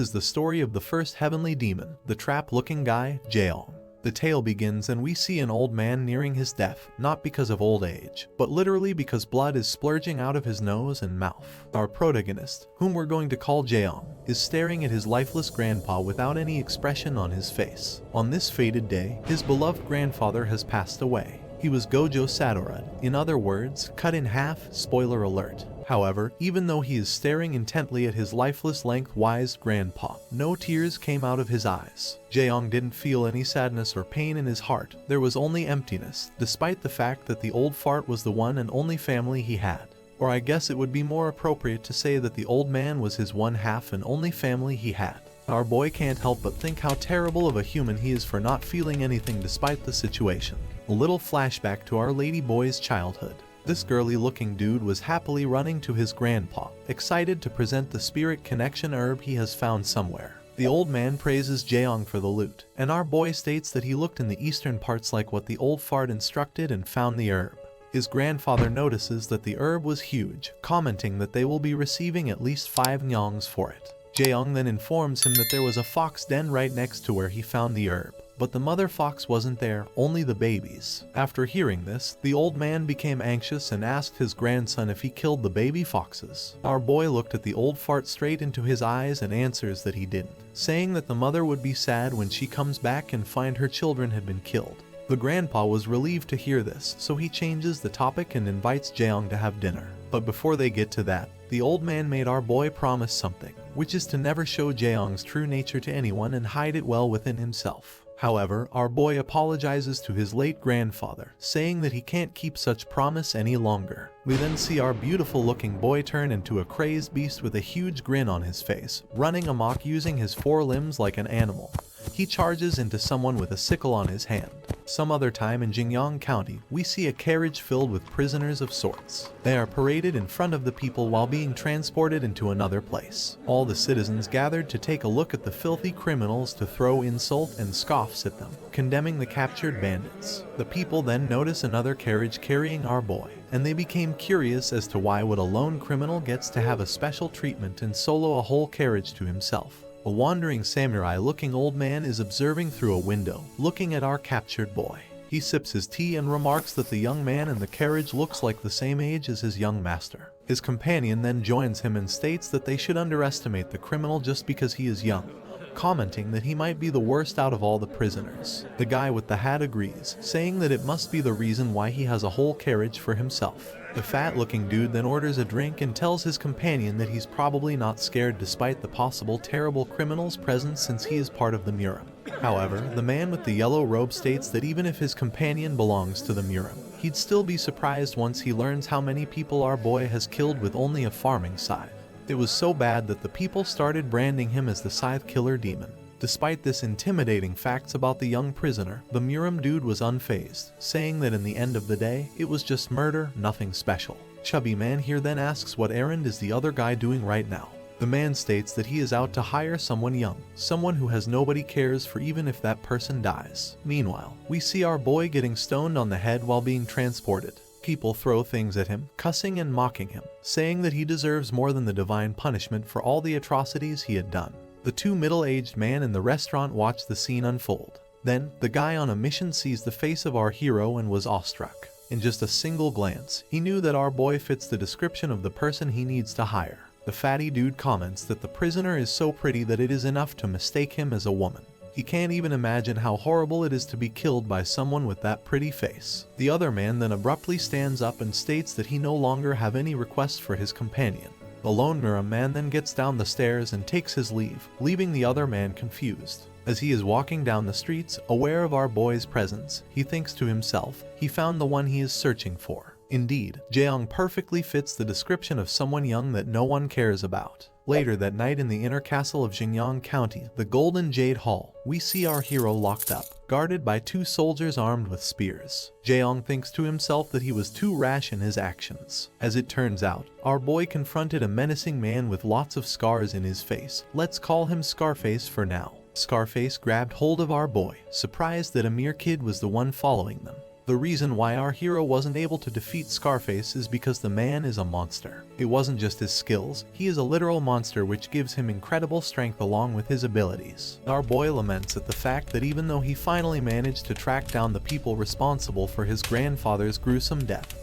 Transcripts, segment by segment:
is the story of the first heavenly demon, the trap-looking guy, Cheon. The tale begins and we see an old man nearing his death, not because of old age, but literally because blood is splurging out of his nose and mouth. Our protagonist, whom we're going to call Cheon, is staring at his lifeless grandpa without any expression on his face. On this fated day, his beloved grandfather has passed away. He was Gojo Satorud, in other words, cut in half, spoiler alert. However, even though he is staring intently at his lifeless lengthwise grandpa, no tears came out of his eyes. Cheon didn't feel any sadness or pain in his heart, there was only emptiness, despite the fact that the old fart was the one and only family he had. Or I guess it would be more appropriate to say that the old man was his one half and only family he had. Our boy can't help but think how terrible of a human he is for not feeling anything despite the situation. A little flashback to our lady boy's childhood. This girly-looking dude was happily running to his grandpa, excited to present the spirit connection herb he has found somewhere. The old man praises Cheon for the loot, and our boy states that he looked in the eastern parts like what the old fart instructed and found the herb. His grandfather notices that the herb was huge, commenting that they will be receiving at least 5 nyongs for it. Cheon then informs him that there was a fox den right next to where he found the herb. But the mother fox wasn't there, only the babies. After hearing this, the old man became anxious and asked his grandson if he killed the baby foxes. Our boy looked at the old fart straight into his eyes and answers that he didn't, saying that the mother would be sad when she comes back and find her children had been killed. The grandpa was relieved to hear this, so he changes the topic and invites Cheon to have dinner. But before they get to that, the old man made our boy promise something, which is to never show Cheon's true nature to anyone and hide it well within himself. However, our boy apologizes to his late grandfather, saying that he can't keep such promise any longer. We then see our beautiful looking boy turn into a crazed beast with a huge grin on his face, running amok using his 4 limbs like an animal. He charges into someone with a sickle on his hand. Some other time in Jingyang County, we see a carriage filled with prisoners of sorts. They are paraded in front of the people while being transported into another place. All the citizens gathered to take a look at the filthy criminals to throw insult and scoffs at them, condemning the captured bandits. The people then notice another carriage carrying our boy, and they became curious as to why would a lone criminal gets to have a special treatment and solo a whole carriage to himself. A wandering samurai-looking old man is observing through a window, looking at our captured boy. He sips his tea and remarks that the young man in the carriage looks like the same age as his young master. His companion then joins him and states that they should underestimate the criminal just because he is young, commenting that he might be the worst out of all the prisoners. The guy with the hat agrees, saying that it must be the reason why he has a whole carriage for himself. The fat-looking dude then orders a drink and tells his companion that he's probably not scared despite the possible terrible criminal's presence since he is part of the Murim. However, the man with the yellow robe states that even if his companion belongs to the Murim, he'd still be surprised once he learns how many people our boy has killed with only a farming side. It was so bad that the people started branding him as the Scythe Killer Demon. Despite this intimidating facts about the young prisoner, the Murim dude was unfazed, saying that in the end of the day, it was just murder, nothing special. Chubby man here then asks what errand is the other guy doing right now. The man states that he is out to hire someone young, someone who has nobody cares for even if that person dies. Meanwhile, we see our boy getting stoned on the head while being transported. People throw things at him, cussing and mocking him, saying that he deserves more than the divine punishment for all the atrocities he had done. The 2 middle-aged men in the restaurant watch the scene unfold. Then, the guy on a mission sees the face of our hero and was awestruck. In just a single glance, he knew that our boy fits the description of the person he needs to hire. The fatty dude comments that the prisoner is so pretty that it is enough to mistake him as a woman. He can't even imagine how horrible it is to be killed by someone with that pretty face. The other man then abruptly stands up and states that he no longer have any requests for his companion. The lone Murim man then gets down the stairs and takes his leave, leaving the other man confused. As he is walking down the streets, aware of our boy's presence, he thinks to himself, he found the one he is searching for. Indeed, Cheon perfectly fits the description of someone young that no one cares about. Later that night in the inner castle of Jingyang County, the Golden Jade Hall, we see our hero locked up, guarded by 2 soldiers armed with spears. Cheon thinks to himself that he was too rash in his actions. As it turns out, our boy confronted a menacing man with lots of scars in his face. Let's call him Scarface for now. Scarface grabbed hold of our boy, surprised that a mere kid was the one following them. The reason why our hero wasn't able to defeat Scarface is because the man is a monster. It wasn't just his skills, he is a literal monster which gives him incredible strength along with his abilities. Our boy laments at the fact that even though he finally managed to track down the people responsible for his grandfather's gruesome death,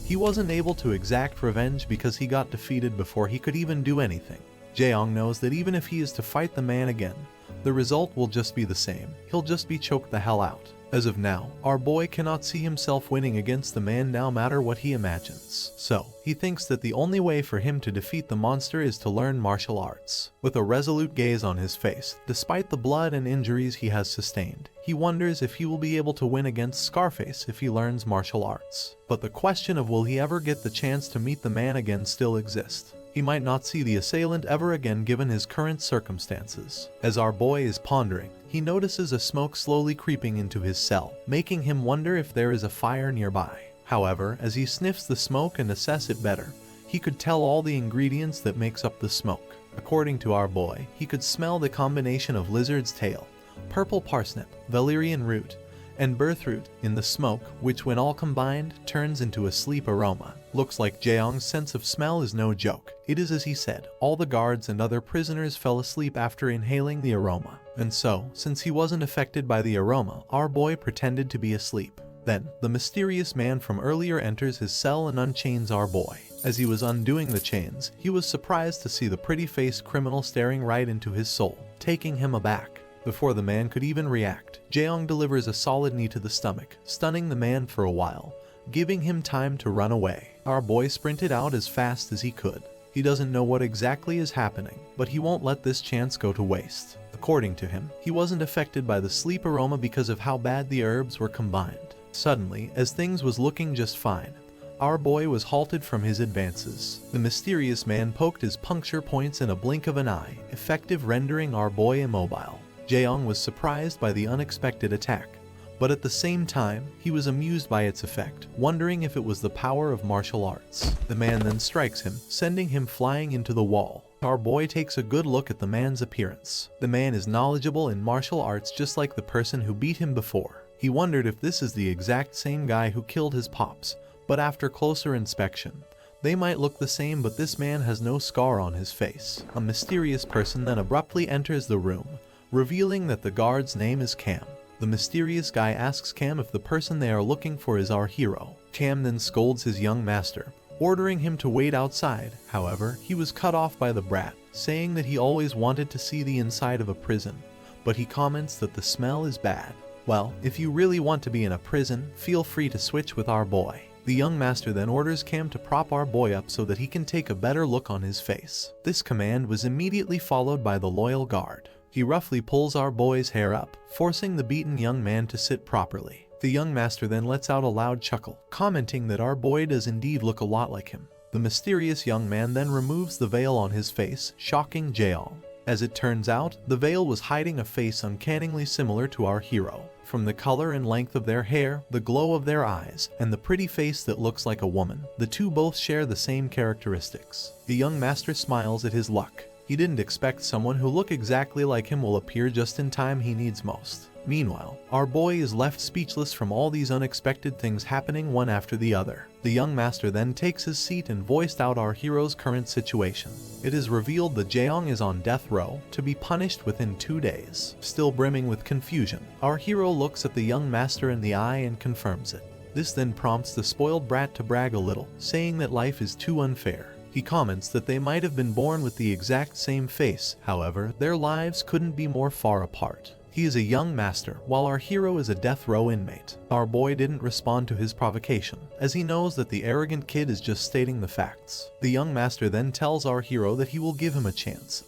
he wasn't able to exact revenge because he got defeated before he could even do anything. Jaeong knows that even if he is to fight the man again, the result will just be the same. He'll just be choked the hell out. As of now, our boy cannot see himself winning against the man no matter what he imagines. So, he thinks that the only way for him to defeat the monster is to learn martial arts. With a resolute gaze on his face, despite the blood and injuries he has sustained, he wonders if he will be able to win against Scarface if he learns martial arts. But the question of will he ever get the chance to meet the man again still exists. He might not see the assailant ever again given his current circumstances. As our boy is pondering, he notices a smoke slowly creeping into his cell, making him wonder if there is a fire nearby. However, as he sniffs the smoke and assesses it better, he could tell all the ingredients that makes up the smoke. According to our boy, he could smell the combination of lizard's tail, purple parsnip, valerian root, and birthroot in the smoke, which when all combined turns into a sleep aroma. Looks like Jaeong's sense of smell is no joke. It is as he said, all the guards and other prisoners fell asleep after inhaling the aroma. And so, since he wasn't affected by the aroma, our boy pretended to be asleep. Then, the mysterious man from earlier enters his cell and unchains our boy. As he was undoing the chains, he was surprised to see the pretty-faced criminal staring right into his soul, taking him aback. Before the man could even react, Jaeong delivers a solid knee to the stomach, stunning the man for a while, giving him time to run away. Our boy sprinted out as fast as he could. He doesn't know what exactly is happening, but he won't let this chance go to waste. According to him, he wasn't affected by the sleep aroma because of how bad the herbs were combined. Suddenly, as things was looking just fine, our boy was halted from his advances. The mysterious man poked his puncture points in a blink of an eye, effective rendering our boy immobile. Jaeong was surprised by the unexpected attack, but at the same time, he was amused by its effect, wondering if it was the power of martial arts. The man then strikes him, sending him flying into the wall. Our boy takes a good look at the man's appearance. The man is knowledgeable in martial arts just like the person who beat him before. He wondered if this is the exact same guy who killed his pops, but after closer inspection, they might look the same, but this man has no scar on his face. A mysterious person then abruptly enters the room, revealing that the guard's name is Cam. The mysterious guy asks Cam if the person they are looking for is our hero. Cam then scolds his young master, ordering him to wait outside. However, he was cut off by the brat, saying that he always wanted to see the inside of a prison, but he comments that the smell is bad. Well, if you really want to be in a prison, feel free to switch with our boy. The young master then orders Cam to prop our boy up so that he can take a better look on his face. This command was immediately followed by the loyal guard. He roughly pulls our boy's hair up, forcing the beaten young man to sit properly. The young master then lets out a loud chuckle, commenting that our boy does indeed look a lot like him. The mysterious young man then removes the veil on his face, shocking Jaeong. As it turns out, the veil was hiding a face uncannily similar to our hero. From the color and length of their hair, the glow of their eyes, and the pretty face that looks like a woman, the two both share the same characteristics. The young master smiles at his luck. He didn't expect someone who looked exactly like him will appear just in time he needs most. Meanwhile, our boy is left speechless from all these unexpected things happening one after the other. The young master then takes his seat and voiced out our hero's current situation. It is revealed that Jaeong is on death row, to be punished within 2 days. Still brimming with confusion, our hero looks at the young master in the eye and confirms it. This then prompts the spoiled brat to brag a little, saying that life is too unfair. He comments that they might have been born with the exact same face, however, their lives couldn't be more far apart. He is a young master, while our hero is a death row inmate. Our boy didn't respond to his provocation, as he knows that the arrogant kid is just stating the facts. The young master then tells our hero that he will give him a chance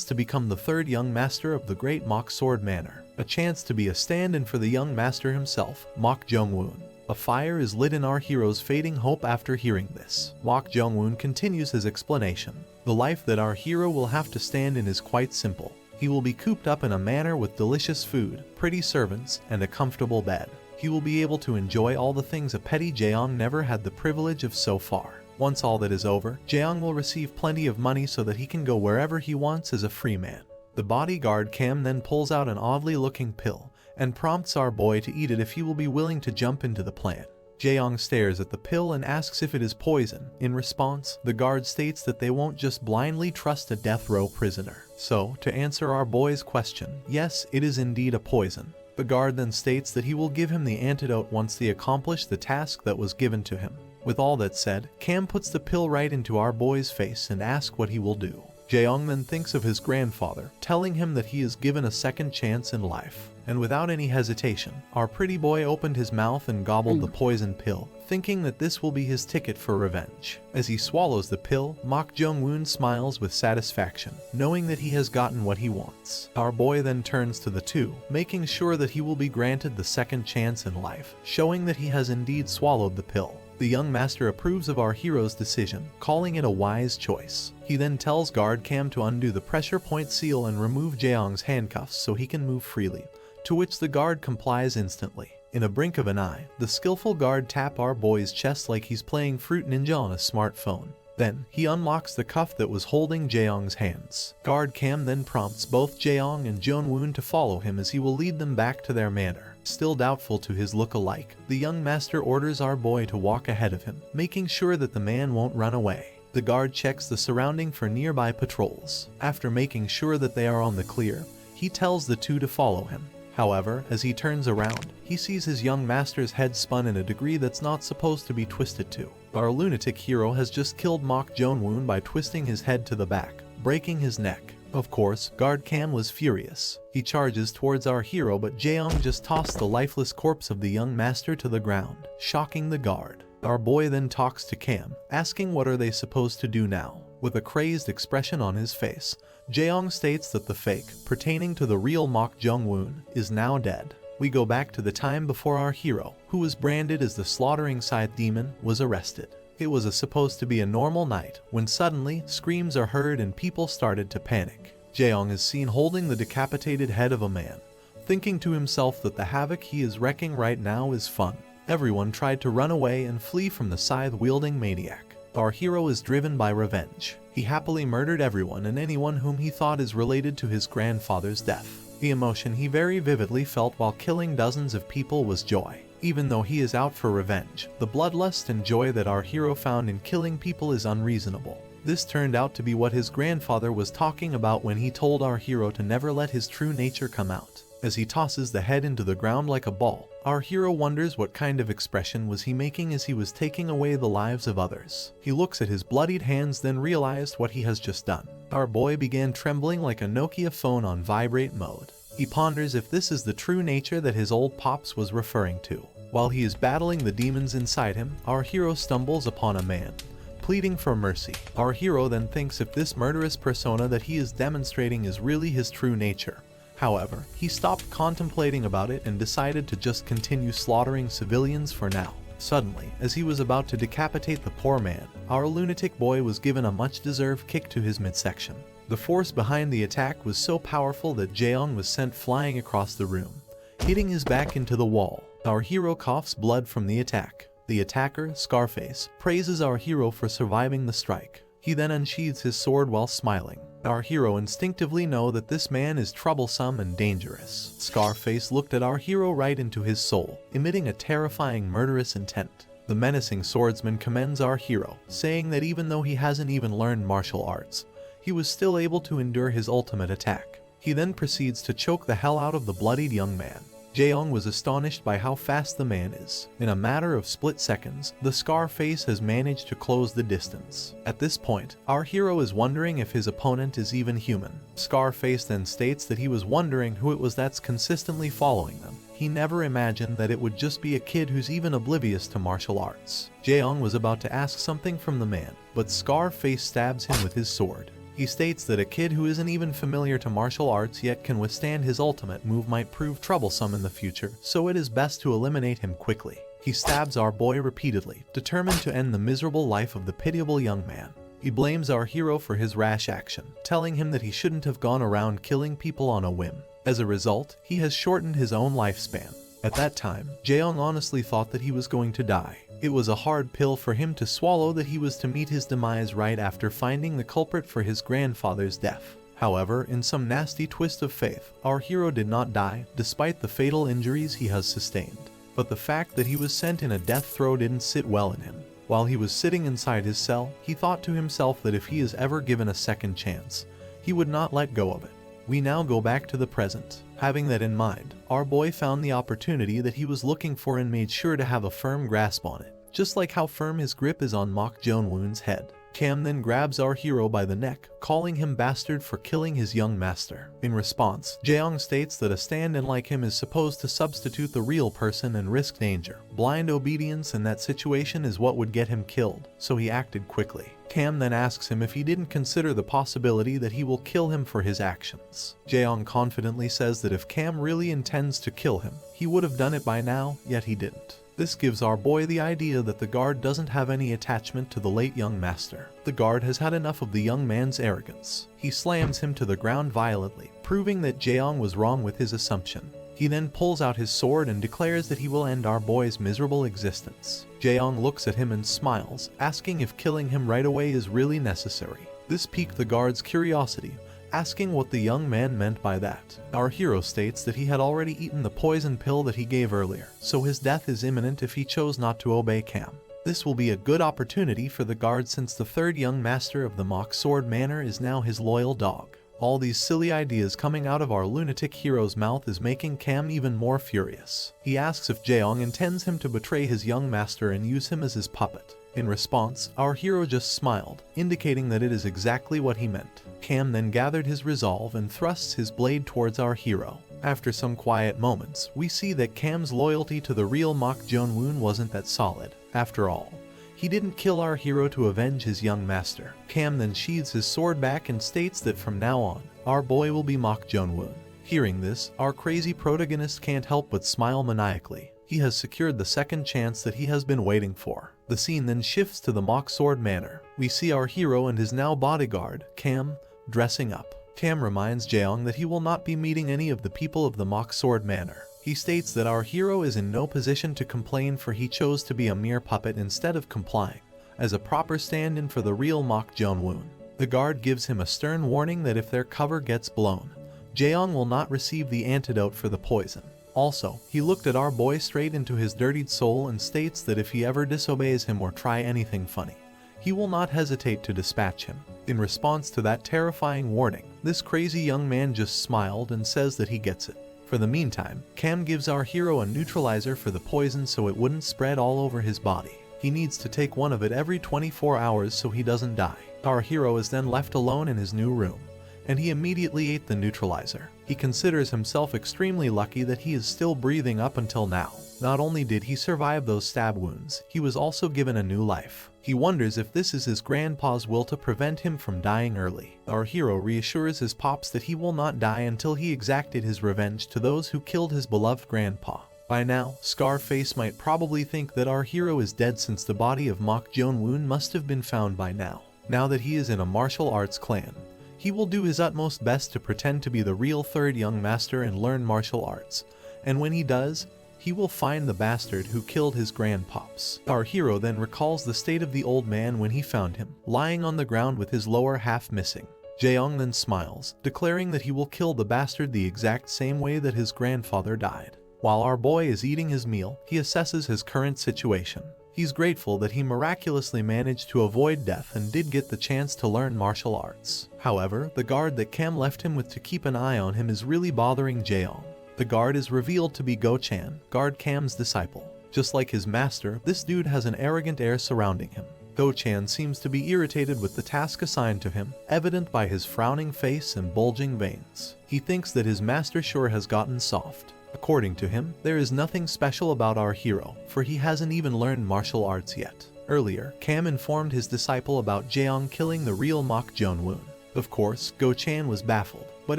to become the third young master of the great Mok Sword Manor, a chance to be a stand-in for the young master himself, Mok Jong-woon. A fire is lit in our hero's fading hope after hearing this. Mok Jong-woon continues his explanation. The life that our hero will have to stand in is quite simple. He will be cooped up in a manor with delicious food, pretty servants, and a comfortable bed. He will be able to enjoy all the things a petty Jaeong never had the privilege of so far. Once all that is over, Jaeong will receive plenty of money so that he can go wherever he wants as a free man. The bodyguard Cam then pulls out an oddly looking pill and prompts our boy to eat it if he will be willing to jump into the plan. Jaeyoung stares at the pill and asks if it is poison. In response, the guard states that they won't just blindly trust a death row prisoner. So, to answer our boy's question, yes, it is indeed a poison. The guard then states that he will give him the antidote once they accomplish the task that was given to him. With all that said, Cam puts the pill right into our boy's face and asks what he will do. Jaeyoung then thinks of his grandfather, telling him that he is given a second chance in life. And without any hesitation, our pretty boy opened his mouth and gobbled the poison pill, thinking that this will be his ticket for revenge. As he swallows the pill, Mok Jong-woon smiles with satisfaction, knowing that he has gotten what he wants. Our boy then turns to the two, making sure that he will be granted the second chance in life, showing that he has indeed swallowed the pill. The young master approves of our hero's decision, calling it a wise choice. He then tells guard Cam to undo the pressure point seal and remove Jaeyoung's handcuffs so he can move freely, to which the guard complies instantly. In a blink of an eye, the skillful guard taps our boy's chest like he's playing Fruit Ninja on a smartphone. Then, he unlocks the cuff that was holding Jaeyoung's hands. Guard Cam then prompts both Jaeyoung and Jeonwoon to follow him as he will lead them back to their manor. Still doubtful to his look-alike, the young master orders our boy to walk ahead of him, making sure that the man won't run away. The guard checks the surrounding for nearby patrols. After making sure that they are on the clear, he tells the two to follow him. However, as he turns around, he sees his young master's head spun in a degree that's not supposed to be twisted to. Our lunatic hero has just killed Mok Jong-woon by twisting his head to the back, breaking his neck. Of course, guard Cam was furious. He charges towards our hero, but Jaeyoung just tossed the lifeless corpse of the young master to the ground, shocking the guard. Our boy then talks to Cam, asking what are they supposed to do now. With a crazed expression on his face, Jaeyoung states that the fake, pertaining to the real Mok Jong-woon, is now dead. We go back to the time before our hero, who was branded as the slaughtering scythe demon, was arrested. It was supposed to be a normal night, when suddenly, screams are heard and people started to panic. Jaeyoung is seen holding the decapitated head of a man, thinking to himself that the havoc he is wrecking right now is fun. Everyone tried to run away and flee from the scythe-wielding maniac. Our hero is driven by revenge. He happily murdered everyone and anyone whom he thought is related to his grandfather's death. The emotion he very vividly felt while killing dozens of people was joy. Even though he is out for revenge, the bloodlust and joy that our hero found in killing people is unreasonable. This turned out to be what his grandfather was talking about when he told our hero to never let his true nature come out. As he tosses the head into the ground like a ball, our hero wonders what kind of expression was he making as he was taking away the lives of others. He looks at his bloodied hands, then realized what he has just done. Our boy began trembling like a Nokia phone on vibrate mode. He ponders if this is the true nature that his old pops was referring to. While he is battling the demons inside him, our hero stumbles upon a man, pleading for mercy. Our hero then thinks if this murderous persona that he is demonstrating is really his true nature. However, he stopped contemplating about it and decided to just continue slaughtering civilians for now. Suddenly, as he was about to decapitate the poor man, our lunatic boy was given a much-deserved kick to his midsection. The force behind the attack was so powerful that Jaeyoung was sent flying across the room, hitting his back into the wall. Our hero coughs blood from the attack. The attacker, Scarface, praises our hero for surviving the strike. He then unsheathes his sword while smiling. Our hero instinctively knows that this man is troublesome and dangerous. Scarface looked at our hero right into his soul, emitting a terrifying murderous intent. The menacing swordsman commends our hero, saying that even though he hasn't even learned martial arts, he was still able to endure his ultimate attack. He then proceeds to choke the hell out of the bloodied young man. Jaeyoung was astonished by how fast the man is. In a matter of split seconds, the Scarface has managed to close the distance. At this point, our hero is wondering if his opponent is even human. Scarface then states that he was wondering who it was that's consistently following them. He never imagined that it would just be a kid who's even oblivious to martial arts. Jaeyoung was about to ask something from the man, but Scarface stabs him with his sword. He states that a kid who isn't even familiar to martial arts yet can withstand his ultimate move might prove troublesome in the future, so it is best to eliminate him quickly. He stabs our boy repeatedly, determined to end the miserable life of the pitiable young man. He blames our hero for his rash action, telling him that he shouldn't have gone around killing people on a whim. As a result, he has shortened his own lifespan. At that time, Jaeyoung honestly thought that he was going to die. It was a hard pill for him to swallow that he was to meet his demise right after finding the culprit for his grandfather's death. However, in some nasty twist of fate, our hero did not die, despite the fatal injuries he has sustained. But the fact that he was sent in a death throw didn't sit well in him. While he was sitting inside his cell, he thought to himself that if he is ever given a second chance, he would not let go of it. We now go back to the present. Having that in mind, our boy found the opportunity that he was looking for and made sure to have a firm grasp on it, just like how firm his grip is on Mok Jong-woon's head. Cam then grabs our hero by the neck, calling him bastard for killing his young master. In response, Jaeong states that a stand-in like him is supposed to substitute the real person and risk danger. Blind obedience in that situation is what would get him killed, so he acted quickly. Cam then asks him if he didn't consider the possibility that he will kill him for his actions. Jaeong confidently says that if Cam really intends to kill him, he would have done it by now, yet he didn't. This gives our boy the idea that the guard doesn't have any attachment to the late young master. The guard has had enough of the young man's arrogance. He slams him to the ground violently, proving that Jaeong was wrong with his assumption. He then pulls out his sword and declares that he will end our boy's miserable existence. Jaeong looks at him and smiles, asking if killing him right away is really necessary. This piqued the guard's curiosity, asking what the young man meant by that. Our hero states that he had already eaten the poison pill that he gave earlier, so his death is imminent if he chose not to obey Cam. This will be a good opportunity for the guard since the third young master of the Mock Sword Manor is now his loyal dog. All these silly ideas coming out of our lunatic hero's mouth is making Cam even more furious. He asks if Jaeong intends him to betray his young master and use him as his puppet. In response, our hero just smiled, indicating that it is exactly what he meant. Cam then gathered his resolve and thrusts his blade towards our hero. After some quiet moments, we see that Cam's loyalty to the real Mok Jong-woon wasn't that solid. After all, he didn't kill our hero to avenge his young master. Cam then sheathes his sword back and states that from now on, our boy will be Mok Jong-woon. Hearing this, our crazy protagonist can't help but smile maniacally. He has secured the second chance that he has been waiting for. The scene then shifts to the Mock Sword Manor. We see our hero and his now bodyguard, Cam, dressing up. Cam reminds Jaeong that he will not be meeting any of the people of the Mock Sword Manor. He states that our hero is in no position to complain, for he chose to be a mere puppet instead of complying, as a proper stand-in for the real Mok Jong-woon. The guard gives him a stern warning that if their cover gets blown, Jaeong will not receive the antidote for the poison. Also, he looked at our boy straight into his dirtied soul and states that if he ever disobeys him or try anything funny, he will not hesitate to dispatch him. In response to that terrifying warning, this crazy young man just smiled and says that he gets it. For the meantime, Cam gives our hero a neutralizer for the poison so it wouldn't spread all over his body. He needs to take one of it every 24 hours so he doesn't die. Our hero is then left alone in his new room, and he immediately ate the neutralizer. He considers himself extremely lucky that he is still breathing up until now. Not only did he survive those stab wounds, he was also given a new life. He wonders if this is his grandpa's will to prevent him from dying early. Our hero reassures his pops that he will not die until he exacted his revenge to those who killed his beloved grandpa. By now, Scarface might probably think that our hero is dead since the body of Mok Jong-woon must have been found by now. Now that he is in a martial arts clan, he will do his utmost best to pretend to be the real third young master and learn martial arts. And when he does, he will find the bastard who killed his grandpops. Our hero then recalls the state of the old man when he found him, lying on the ground with his lower half missing. Jaeong then smiles, declaring that he will kill the bastard the exact same way that his grandfather died. While our boy is eating his meal, he assesses his current situation. He's grateful that he miraculously managed to avoid death and did get the chance to learn martial arts. However, the guard that Cam left him with to keep an eye on him is really bothering Jaeong. The guard is revealed to be Go-chan, guard Cam's disciple. Just like his master, this dude has an arrogant air surrounding him. Go-chan seems to be irritated with the task assigned to him, evident by his frowning face and bulging veins. He thinks that his master sure has gotten soft. According to him, there is nothing special about our hero, for he hasn't even learned martial arts yet. Earlier, Cam informed his disciple about Jaeong killing the real Mok Jong-woon. Of course, Go-chan was baffled, but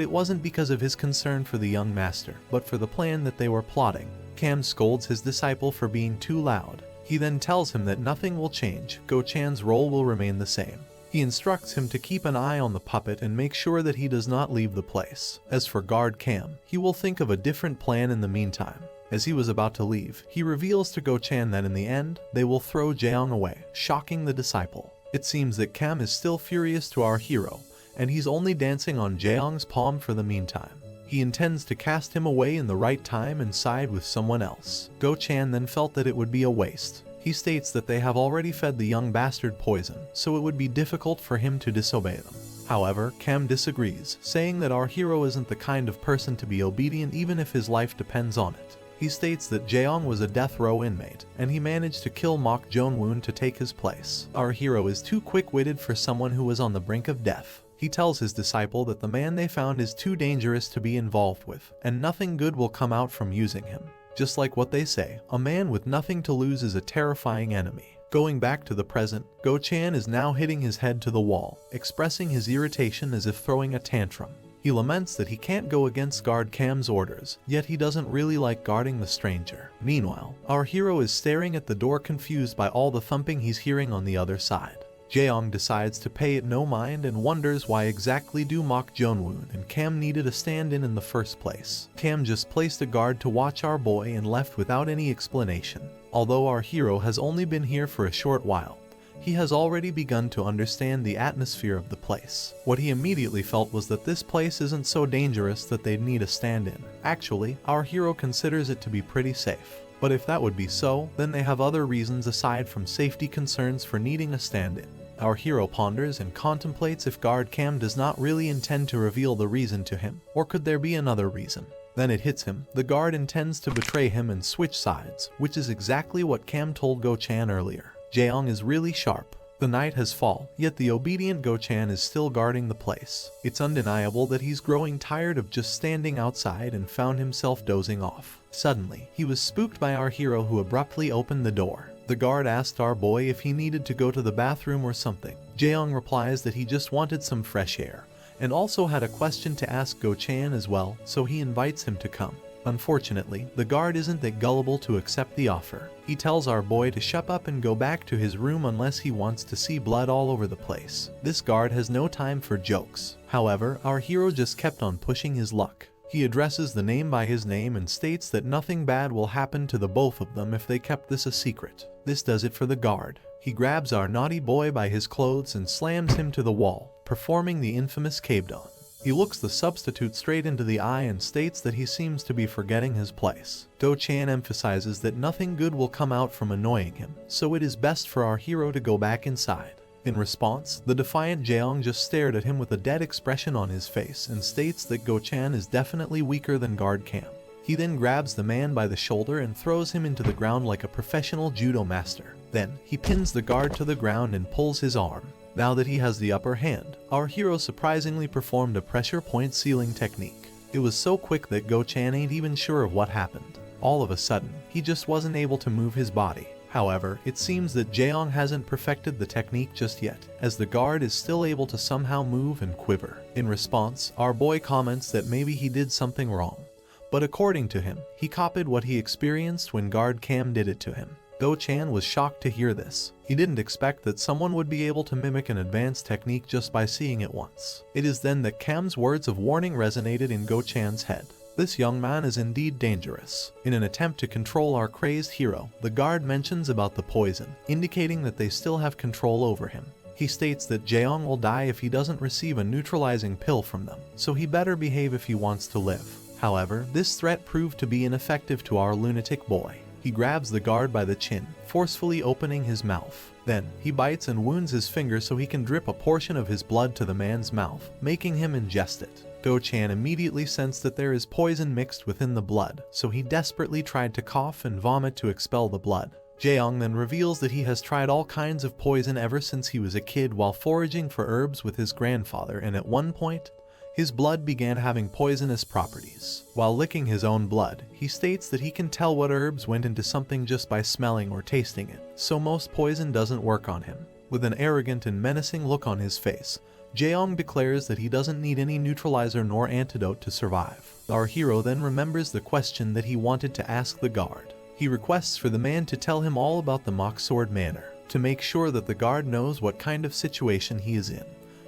it wasn't because of his concern for the young master, but for the plan that they were plotting. Cam scolds his disciple for being too loud. He then tells him that nothing will change, Go-chan's role will remain the same. He instructs him to keep an eye on the puppet and make sure that he does not leave the place. As for guard Cam, he will think of a different plan in the meantime. As he was about to leave, he reveals to Go-chan that in the end, they will throw Jaeong away, shocking the disciple. It seems that Cam is still furious to our hero, and he's only dancing on Jaeong's palm for the meantime. He intends to cast him away in the right time and side with someone else. Go-chan then felt that it would be a waste. He states that they have already fed the young bastard poison, so it would be difficult for him to disobey them. However, Cam disagrees, saying that our hero isn't the kind of person to be obedient even if his life depends on it. He states that Jaeong was a death row inmate, and he managed to kill Mok Jong-woon to take his place. Our hero is too quick-witted for someone who was on the brink of death. He tells his disciple that the man they found is too dangerous to be involved with, and nothing good will come out from using him. Just like what they say, a man with nothing to lose is a terrifying enemy. Going back to the present, Go-chan is now hitting his head to the wall, expressing his irritation as if throwing a tantrum. He laments that he can't go against guard Cam's orders, yet he doesn't really like guarding the stranger. Meanwhile, our hero is staring at the door confused by all the thumping he's hearing on the other side. Jaeong decides to pay it no mind and wonders why exactly do Mok Jong-woon and Cam needed a stand-in the first place. Cam just placed a guard to watch our boy and left without any explanation. Although our hero has only been here for a short while, he has already begun to understand the atmosphere of the place. What he immediately felt was that this place isn't so dangerous that they'd need a stand-in. Actually, our hero considers it to be pretty safe. But if that would be so, then they have other reasons aside from safety concerns for needing a stand-in. Our hero ponders and contemplates if guard Cam does not really intend to reveal the reason to him, or could there be another reason? Then it hits him. The guard intends to betray him and switch sides, which is exactly what Cam told Go-chan earlier. Jaeong is really sharp. The night has fallen, yet the obedient Go-chan is still guarding the place. It's undeniable that he's growing tired of just standing outside and found himself dozing off. Suddenly, he was spooked by our hero who abruptly opened the door. The guard asked our boy if he needed to go to the bathroom or something. Jaeong replies that he just wanted some fresh air, and also had a question to ask Go-chan as well, so he invites him to come. Unfortunately, the guard isn't that gullible to accept the offer. He tells our boy to shut up and go back to his room unless he wants to see blood all over the place. This guard has no time for jokes. However, our hero just kept on pushing his luck. He addresses the name by his name and states that nothing bad will happen to the both of them if they kept this a secret. This does it for the guard. He grabs our naughty boy by his clothes and slams him to the wall, performing the infamous Kabedon. He looks the substitute straight into the eye and states that he seems to be forgetting his place. Go-chan emphasizes that nothing good will come out from annoying him, so it is best for our hero to go back inside. In response, the defiant Jaeong just stared at him with a dead expression on his face and states that Go-chan is definitely weaker than guard Cam. He then grabs the man by the shoulder and throws him into the ground like a professional judo master. Then, he pins the guard to the ground and pulls his arm. Now that he has the upper hand, our hero surprisingly performed a pressure point sealing technique. It was so quick that Go-chan ain't even sure of what happened. All of a sudden, he just wasn't able to move his body. However, it seems that Jaeong hasn't perfected the technique just yet, as the guard is still able to somehow move and quiver. In response, our boy comments that maybe he did something wrong. But according to him, he copied what he experienced when guard Cam did it to him. Go-chan was shocked to hear this. He didn't expect that someone would be able to mimic an advanced technique just by seeing it once. It is then that Cam's words of warning resonated in Go-chan's head. This young man is indeed dangerous. In an attempt to control our crazed hero, the guard mentions about the poison, indicating that they still have control over him. He states that Jaeong will die if he doesn't receive a neutralizing pill from them, so he better behave if he wants to live. However, this threat proved to be ineffective to our lunatic boy. He grabs the guard by the chin, forcefully opening his mouth. Then, he bites and wounds his finger so he can drip a portion of his blood to the man's mouth, making him ingest it. Go-chan immediately sensed that there is poison mixed within the blood, so he desperately tried to cough and vomit to expel the blood. Jaeong then reveals that he has tried all kinds of poison ever since he was a kid while foraging for herbs with his grandfather, and at one point, his blood began having poisonous properties. While licking his own blood, he states that he can tell what herbs went into something just by smelling or tasting it, so most poison doesn't work on him. With an arrogant and menacing look on his face, Jaeong declares that he doesn't need any neutralizer nor antidote to survive. Our hero then remembers the question that he wanted to ask the guard. He requests for the man to tell him all about the mock sword manor, to make sure that the guard knows what kind of situation he is in.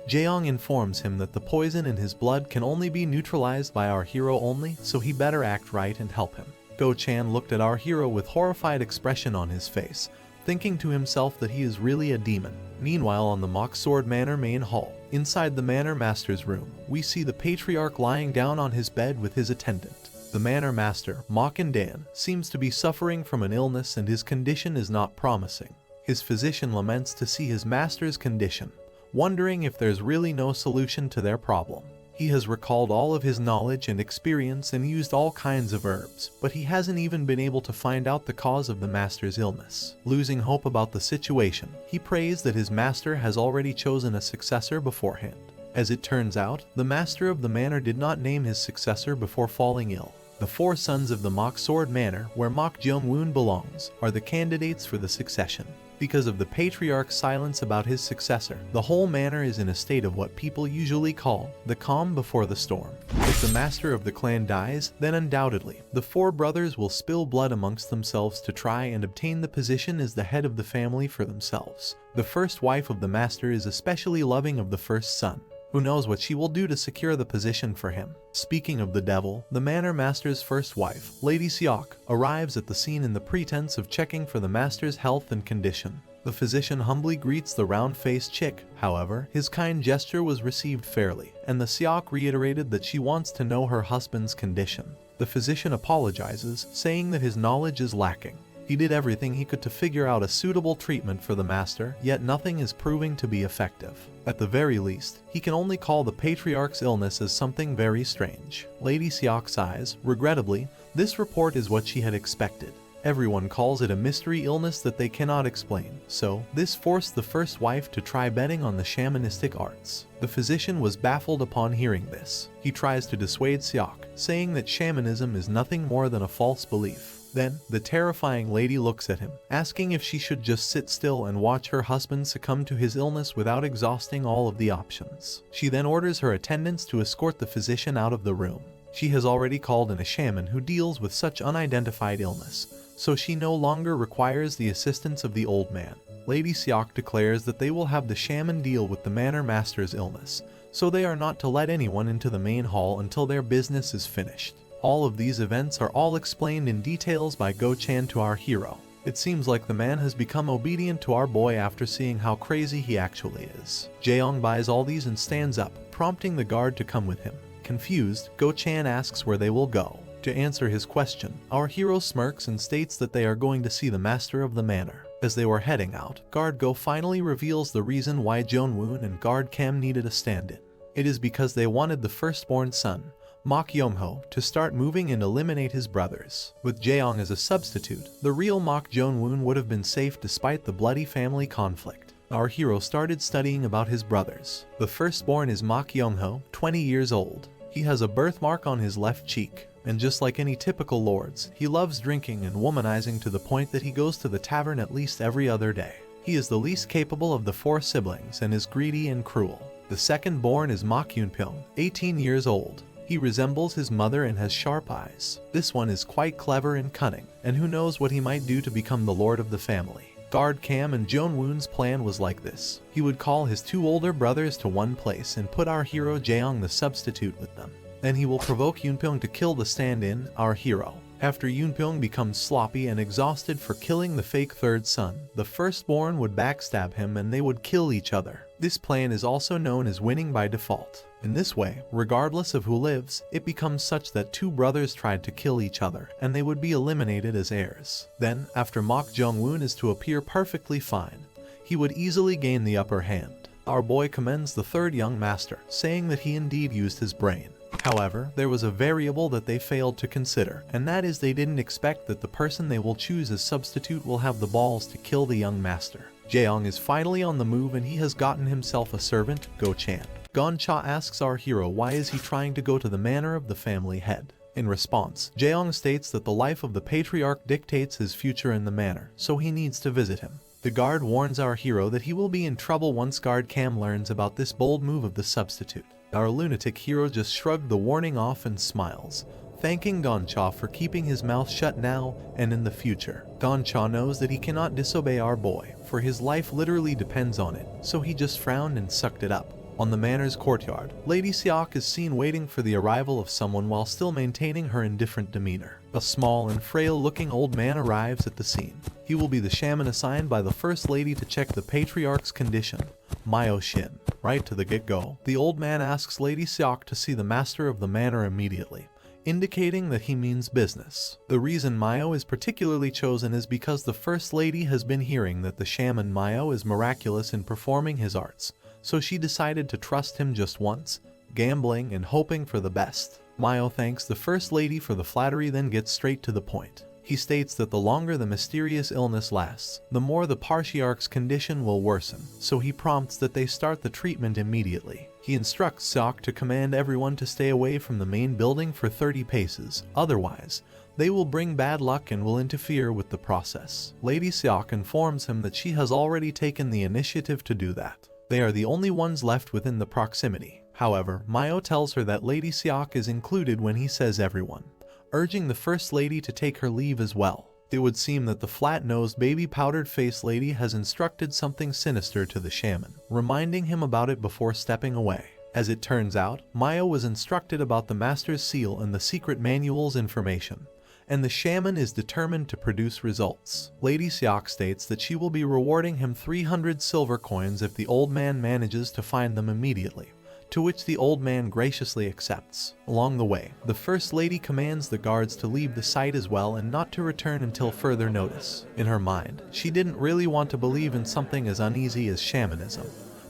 Jaeong informs him that the poison in his blood can only be neutralized by our hero only, so he better act right and help him. Go-chan looked at our hero with horrified expression on his face, thinking to himself that he is really a demon. Meanwhile, on the Mock Sword Manor main hall, Inside the Manor Master's room, we see the patriarch lying down on his bed with his attendant. The Manor Master, Ma Agaiin, seems to be suffering from an illness and his condition is not promising. His physician laments to see his master's condition, wondering if there's really no solution to their problem. He has recalled all of his knowledge and experience and used all kinds of herbs, but he hasn't even been able to find out the cause of the master's illness. Losing hope about the situation, he prays that his master has already chosen a successor beforehand. As it turns out, the master of the manor did not name his successor before falling ill. The 4 sons of the Mock Sword Manor, where Mock Jong-woon belongs, are the candidates for the succession. Because of the patriarch's silence about his successor, the whole manor is in a state of what people usually call the calm before the storm. If the master of the clan dies, then undoubtedly, the 4 brothers will spill blood amongst themselves to try and obtain the position as the head of the family for themselves. The first wife of the master is especially loving of the first son. Who knows what she will do to secure the position for him. Speaking of the devil, the manor master's first wife, Lady Seok, arrives at the scene in the pretense of checking for the master's health and condition. The physician humbly greets the round-faced chick. However, his kind gesture was received fairly, and the Seok reiterated that she wants to know her husband's condition. The physician apologizes, saying that his knowledge is lacking. He did everything he could to figure out a suitable treatment for the master, yet nothing is proving to be effective. At the very least, he can only call the patriarch's illness as something very strange. Lady Seok sighs. Regrettably, this report is what she had expected. Everyone calls it a mystery illness that they cannot explain, so this forced the first wife to try betting on the shamanistic arts. The physician was baffled upon hearing this. He tries to dissuade Seok, saying that shamanism is nothing more than a false belief. Then, the terrifying lady looks at him, asking if she should just sit still and watch her husband succumb to his illness without exhausting all of the options. She then orders her attendants to escort the physician out of the room. She has already called in a shaman who deals with such unidentified illness, so she no longer requires the assistance of the old man. Lady Seok declares that they will have the shaman deal with the manor master's illness, so they are not to let anyone into the main hall until their business is finished. All of these events are all explained in details by Go-chan to our hero. It seems like the man has become obedient to our boy after seeing how crazy he actually is. Jaeyoung buys all these and stands up, prompting the guard to come with him. Confused, Go-chan asks where they will go. To answer his question, our hero smirks and states that they are going to see the master of the manor. As they were heading out, Guard Go finally reveals the reason why Jong-woon and Guard Cam needed a stand-in. It is because they wanted the firstborn son, Mock Yongho, to start moving and eliminate his brothers. With Jaeyoung as a substitute, the real Mock Jong-woon would have been safe despite the bloody family conflict. Our hero started studying about his brothers. The firstborn is Mock Yongho, 20 years old. He has a birthmark on his left cheek, and just like any typical lords, he loves drinking and womanizing to the point that he goes to the tavern at least every other day. He is the least capable of the 4 siblings and is greedy and cruel. The second born is Mock Yoonpyong, 18 years old. He resembles his mother and has sharp eyes. This one is quite clever and cunning, and who knows what he might do to become the lord of the family. Guard Cam and Jong-woon's plan was like this. He would call his 2 older brothers to one place and put our hero Jaeyoung the substitute with them. Then he will provoke Yoonpyong to kill the stand-in, our hero. After Yoonpyong becomes sloppy and exhausted for killing the fake third son, the firstborn would backstab him and they would kill each other. This plan is also known as winning by default. In this way, regardless of who lives, it becomes such that 2 brothers tried to kill each other, and they would be eliminated as heirs. Then, after Mock Jong-woon is to appear perfectly fine, he would easily gain the upper hand. Our boy commends the third young master, saying that he indeed used his brain. However, there was a variable that they failed to consider, and that is they didn't expect that the person they will choose as substitute will have the balls to kill the young master. Jaeyoung is finally on the move and he has gotten himself a servant, Go-chan. Goncha asks our hero why is he trying to go to the manor of the family head. In response, Jaeyoung states that the life of the patriarch dictates his future in the manor, so he needs to visit him. The guard warns our hero that he will be in trouble once Guard Cam learns about this bold move of the substitute. Our lunatic hero just shrugged the warning off and smiles, thanking Goncha for keeping his mouth shut now and in the future. Goncha knows that he cannot disobey our boy, for his life literally depends on it, so he just frowned and sucked it up. On the manor's courtyard, Lady Seok is seen waiting for the arrival of someone while still maintaining her indifferent demeanor. A small and frail-looking old man arrives at the scene. He will be the shaman assigned by the First Lady to check the patriarch's condition, Myo Shin. Right to the get-go, the old man asks Lady Seok to see the master of the manor immediately, indicating that he means business. The reason Myo is particularly chosen is because the First Lady has been hearing that the shaman Myo is miraculous in performing his arts, so she decided to trust him just once, gambling and hoping for the best. Myo thanks the First Lady for the flattery, then gets straight to the point. He states that the longer the mysterious illness lasts, the more the patriarch's condition will worsen, so he prompts that they start the treatment immediately. He instructs Seok to command everyone to stay away from the main building for 30 paces, otherwise, they will bring bad luck and will interfere with the process. Lady Seok informs him that she has already taken the initiative to do that. They are the only ones left within the proximity. However, Myo tells her that Lady Seok is included when he says everyone, urging the First Lady to take her leave as well. It would seem that the flat-nosed baby powdered-faced lady has instructed something sinister to the shaman, reminding him about it before stepping away. As it turns out, Myo was instructed about the Master's Seal and the secret manual's information, and the shaman is determined to produce results. Lady Seok states that she will be rewarding him 300 silver coins if the old man manages to find them immediately, to which the old man graciously accepts. Along the way, the First Lady commands the guards to leave the site as well and not to return until further notice. In her mind, she didn't really want to believe in something as uneasy as shamanism,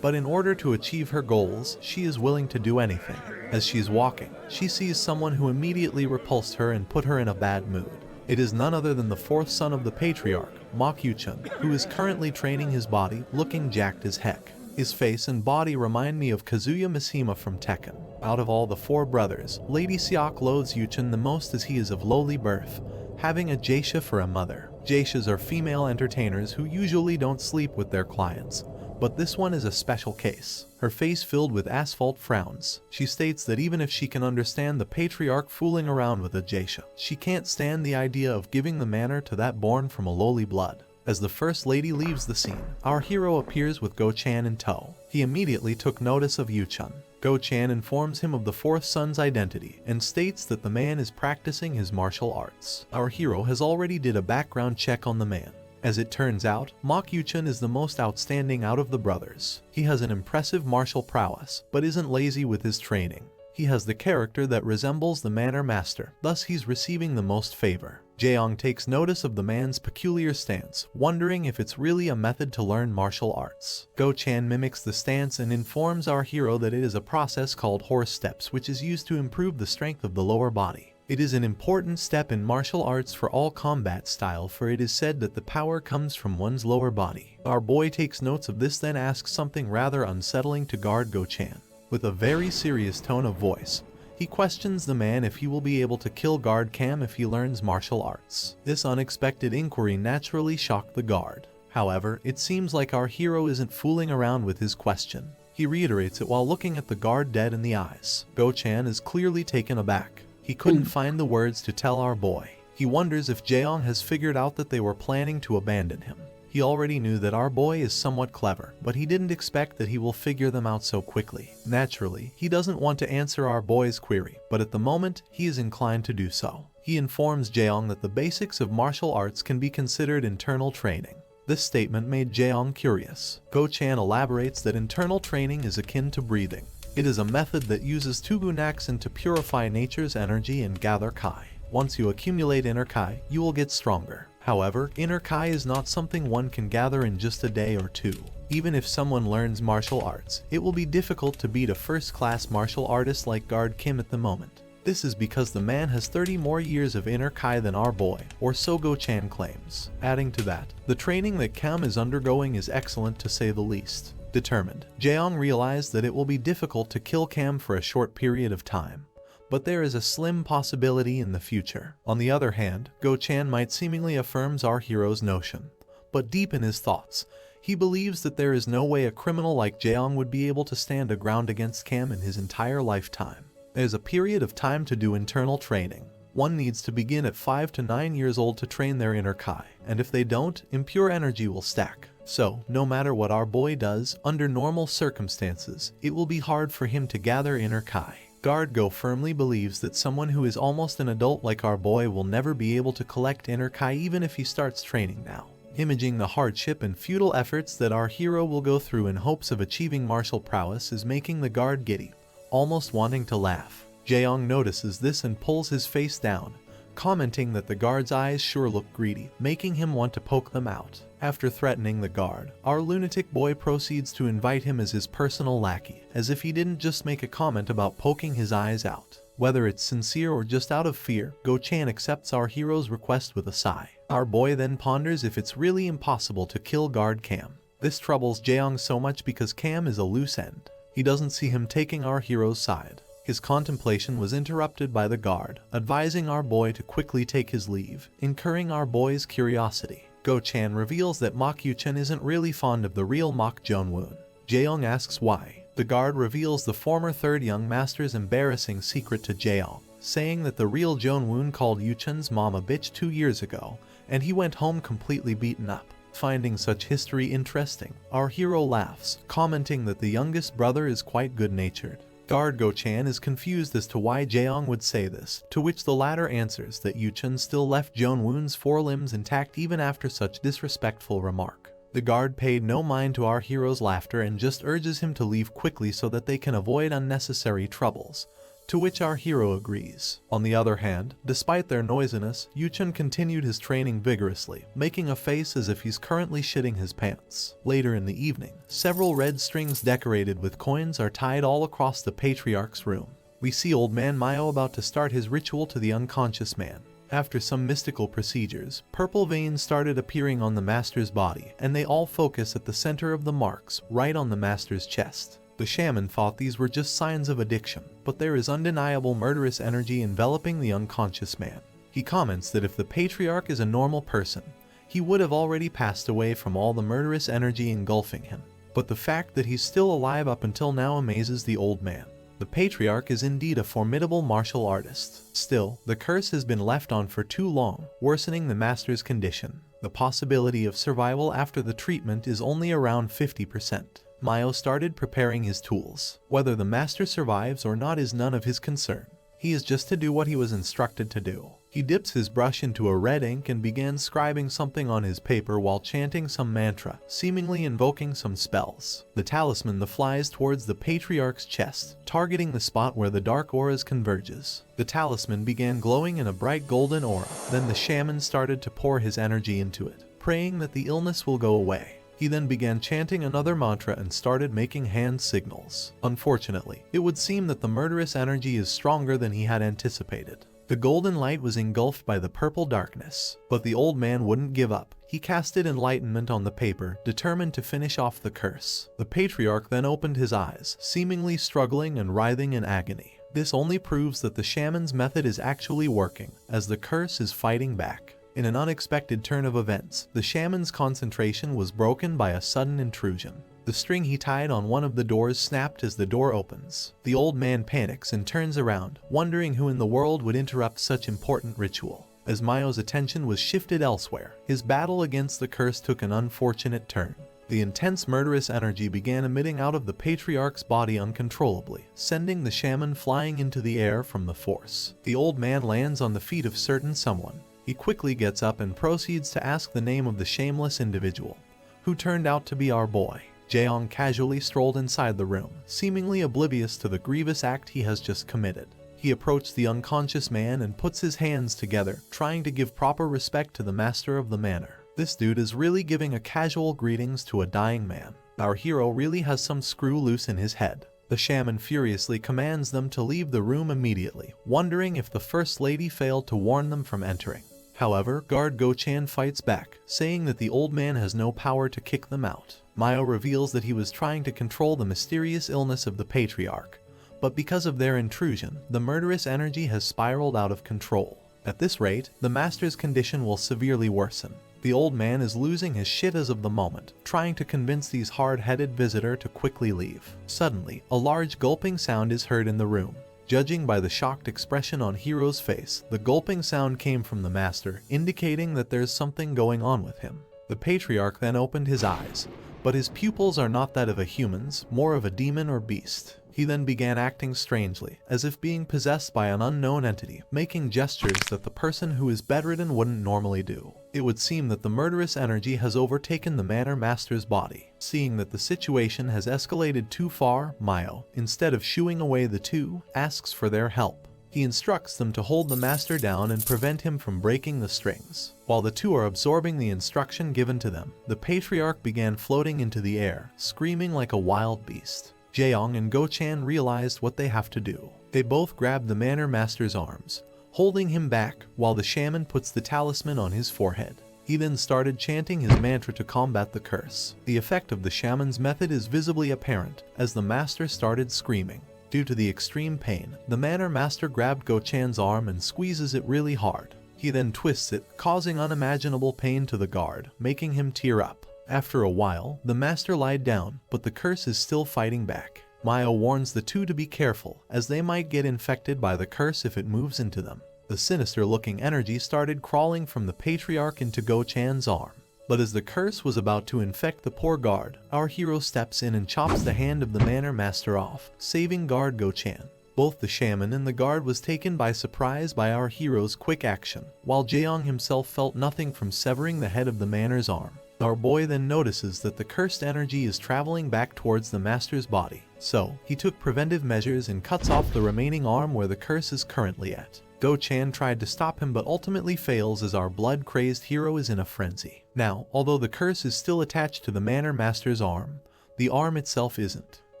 but in order to achieve her goals, she is willing to do anything. As she's walking, she sees someone who immediately repulsed her and put her in a bad mood. It is none other than the fourth son of the patriarch, Ma Kyuchun, who is currently training his body, looking jacked as heck. His face and body remind me of Kazuya Mishima from Tekken. Out of all the four brothers, Lady Seok loathes Yuchun the most as he is of lowly birth, having a geisha for a mother. Geishas are female entertainers who usually don't sleep with their clients, but this one is a special case. Her face filled with asphalt frowns. She states that even if she can understand the patriarch fooling around with a geisha, she can't stand the idea of giving the manor to that born from a lowly blood. As the First Lady leaves the scene, our hero appears with Go-chan in tow. He immediately took notice of Yuchun. Go-chan informs him of the fourth son's identity and states that the man is practicing his martial arts. Our hero has already did a background check on the man. As it turns out, Ma Kyuchun is the most outstanding out of the brothers. He has an impressive martial prowess, but isn't lazy with his training. He has the character that resembles the manor master, thus he's receiving the most favor. Jaeong takes notice of the man's peculiar stance, wondering if it's really a method to learn martial arts. Go-chan mimics the stance and informs our hero that it is a process called horse steps, which is used to improve the strength of the lower body. It is an important step in martial arts for all combat style, for it is said that the power comes from one's lower body. Our boy takes notes of this, then asks something rather unsettling to guard Go-chan. With a very serious tone of voice, he questions the man if he will be able to kill guard Cam if he learns martial arts. This unexpected inquiry naturally shocked the guard. However, it seems like our hero isn't fooling around with his question. He reiterates it while looking at the guard dead in the eyes. Go-chan is clearly taken aback. He couldn't find the words to tell our boy. He wonders if Jaeong has figured out that they were planning to abandon him. He already knew that our boy is somewhat clever, but he didn't expect that he will figure them out so quickly. Naturally, he doesn't want to answer our boy's query, but at the moment, he is inclined to do so. He informs Jaeong that the basics of martial arts can be considered internal training. This statement made Jaeong curious. Go-chan elaborates that internal training is akin to breathing. It is a method that uses tugunaksen to purify nature's energy and gather kai. Once you accumulate inner kai, you will get stronger. However, inner kai is not something one can gather in just a day or two. Even if someone learns martial arts, it will be difficult to beat a first-class martial artist like Guard Kim at the moment. This is because the man has 30 more years of inner kai than our boy, or so Go-chan claims. Adding to that, the training that Cam is undergoing is excellent to say the least. Determined, Jaeong realized that it will be difficult to kill Cam for a short period of time, but there is a slim possibility in the future. On the other hand, Go-chan might seemingly affirms our hero's notion, but deep in his thoughts, he believes that there is no way a criminal like Jaeong would be able to stand a ground against Cam in his entire lifetime. There's a period of time to do internal training. One needs to begin at 5 to 9 years old to train their inner kai, and if they don't, impure energy will stack. So, no matter what our boy does, under normal circumstances, it will be hard for him to gather inner Kai. Guard Go firmly believes that someone who is almost an adult like our boy will never be able to collect inner Kai even if he starts training now. Imaging the hardship and futile efforts that our hero will go through in hopes of achieving martial prowess is making the guard giddy, almost wanting to laugh. Jaeong notices this and pulls his face down, commenting that the guard's eyes sure look greedy, making him want to poke them out. After threatening the guard, our lunatic boy proceeds to invite him as his personal lackey, as if he didn't just make a comment about poking his eyes out. Whether it's sincere or just out of fear, Go-chan accepts our hero's request with a sigh. Our boy then ponders if it's really impossible to kill guard Cam. This troubles Jaeong so much because Cam is a loose end. He doesn't see him taking our hero's side. His contemplation was interrupted by the guard, advising our boy to quickly take his leave, incurring our boy's curiosity. Go-chan reveals that Mok Yu-chan isn't really fond of the real Mok Jong-woon. Jaeong asks why. The guard reveals the former third young master's embarrassing secret to Jaeong, saying that the real Jong-woon called Yu-chan's mom a bitch 2 years ago, and he went home completely beaten up. Finding such history interesting, our hero laughs, commenting that the youngest brother is quite good-natured. Guard Go-chan is confused as to why Jaeong would say this, to which the latter answers that Yu-chan still left Jong-woon's forelimbs intact even after such disrespectful remark. The guard paid no mind to our hero's laughter and just urges him to leave quickly so that they can avoid unnecessary troubles, to which our hero agrees. On the other hand, despite their noisiness, Yu-chan continued his training vigorously, making a face as if he's currently shitting his pants. Later in the evening, several red strings decorated with coins are tied all across the patriarch's room. We see old man Mayo about to start his ritual to the unconscious man. After some mystical procedures, purple veins started appearing on the master's body, and they all focus at the center of the marks, right on the master's chest. The shaman thought these were just signs of addiction, but there is undeniable murderous energy enveloping the unconscious man. He comments that if the patriarch is a normal person, he would have already passed away from all the murderous energy engulfing him. But the fact that he's still alive up until now amazes the old man. The patriarch is indeed a formidable martial artist. Still, the curse has been left on for too long, worsening the master's condition. The possibility of survival after the treatment is only around 50%. Mayo started preparing his tools. Whether the master survives or not is none of his concern. He is just to do what he was instructed to do. He dips his brush into a red ink and begins scribing something on his paper while chanting some mantra, seemingly invoking some spells. The talisman flies towards the patriarch's chest, targeting the spot where the dark auras converges. The talisman began glowing in a bright golden aura. Then the shaman started to pour his energy into it, praying that the illness will go away. He then began chanting another mantra and started making hand signals. Unfortunately, it would seem that the murderous energy is stronger than he had anticipated. The golden light was engulfed by the purple darkness, but the old man wouldn't give up. He casted enlightenment on the paper, determined to finish off the curse. The patriarch then opened his eyes, seemingly struggling and writhing in agony. This only proves that the shaman's method is actually working, as the curse is fighting back. In an unexpected turn of events, the shaman's concentration was broken by a sudden intrusion. The string he tied on one of the doors snapped as the door opens. The old man panics and turns around, wondering who in the world would interrupt such important ritual. As Mayo's attention was shifted elsewhere, his battle against the curse took an unfortunate turn. The intense murderous energy began emitting out of the patriarch's body uncontrollably, sending the shaman flying into the air from the force. The old man lands on the feet of certain someone. He quickly gets up and proceeds to ask the name of the shameless individual, who turned out to be our boy. Jaeong casually strolled inside the room, seemingly oblivious to the grievous act he has just committed. He approached the unconscious man and puts his hands together, trying to give proper respect to the master of the manor. This dude is really giving a casual greetings to a dying man. Our hero really has some screw loose in his head. The shaman furiously commands them to leave the room immediately, wondering if the first lady failed to warn them from entering. However, guard Go-chan fights back, saying that the old man has no power to kick them out. Mayo reveals that he was trying to control the mysterious illness of the patriarch, but because of their intrusion, the murderous energy has spiraled out of control. At this rate, the master's condition will severely worsen. The old man is losing his shit as of the moment, trying to convince these hard-headed visitor to quickly leave. Suddenly, a large gulping sound is heard in the room. Judging by the shocked expression on Hiro's face, the gulping sound came from the master, indicating that there's something going on with him. The The patriarch then opened his eyes, but his pupils are not that of a human's, more of a demon or beast. He then began acting strangely, as if being possessed by an unknown entity, making gestures that the person who is bedridden wouldn't normally do. It would seem that the murderous energy has overtaken the Manor Master's body. Seeing that the situation has escalated too far, Mayo, instead of shooing away the two, asks for their help. He instructs them to hold the master down and prevent him from breaking the strings. While the two are absorbing the instruction given to them, the patriarch began floating into the air, screaming like a wild beast. Jaeyoung and Go-chan realized what they have to do. They both grabbed the Manor Master's arms, holding him back while the shaman puts the talisman on his forehead. He then started chanting his mantra to combat the curse. The effect of the shaman's method is visibly apparent as the master started screaming. Due to the extreme pain, the Manor Master grabbed Go-chan's arm and squeezes it really hard. He then twists it, causing unimaginable pain to the guard, making him tear up. After a while, the master lied down, but the curse is still fighting back. Mayo warns the two to be careful, as they might get infected by the curse if it moves into them. The sinister-looking energy started crawling from the patriarch into Go-chan's arm. But as the curse was about to infect the poor guard, our hero steps in and chops the hand of the Manor Master off, saving guard Go-chan. Both the shaman and the guard was taken by surprise by our hero's quick action, while Jaeyoung himself felt nothing from severing the head of the manor's arm. Our boy then notices that the cursed energy is traveling back towards the master's body, so he took preventive measures and cuts off the remaining arm where the curse is currently at. Go-chan tried to stop him but ultimately fails as our blood-crazed hero is in a frenzy. Now, although the curse is still attached to the Manor Master's arm, the arm itself isn't.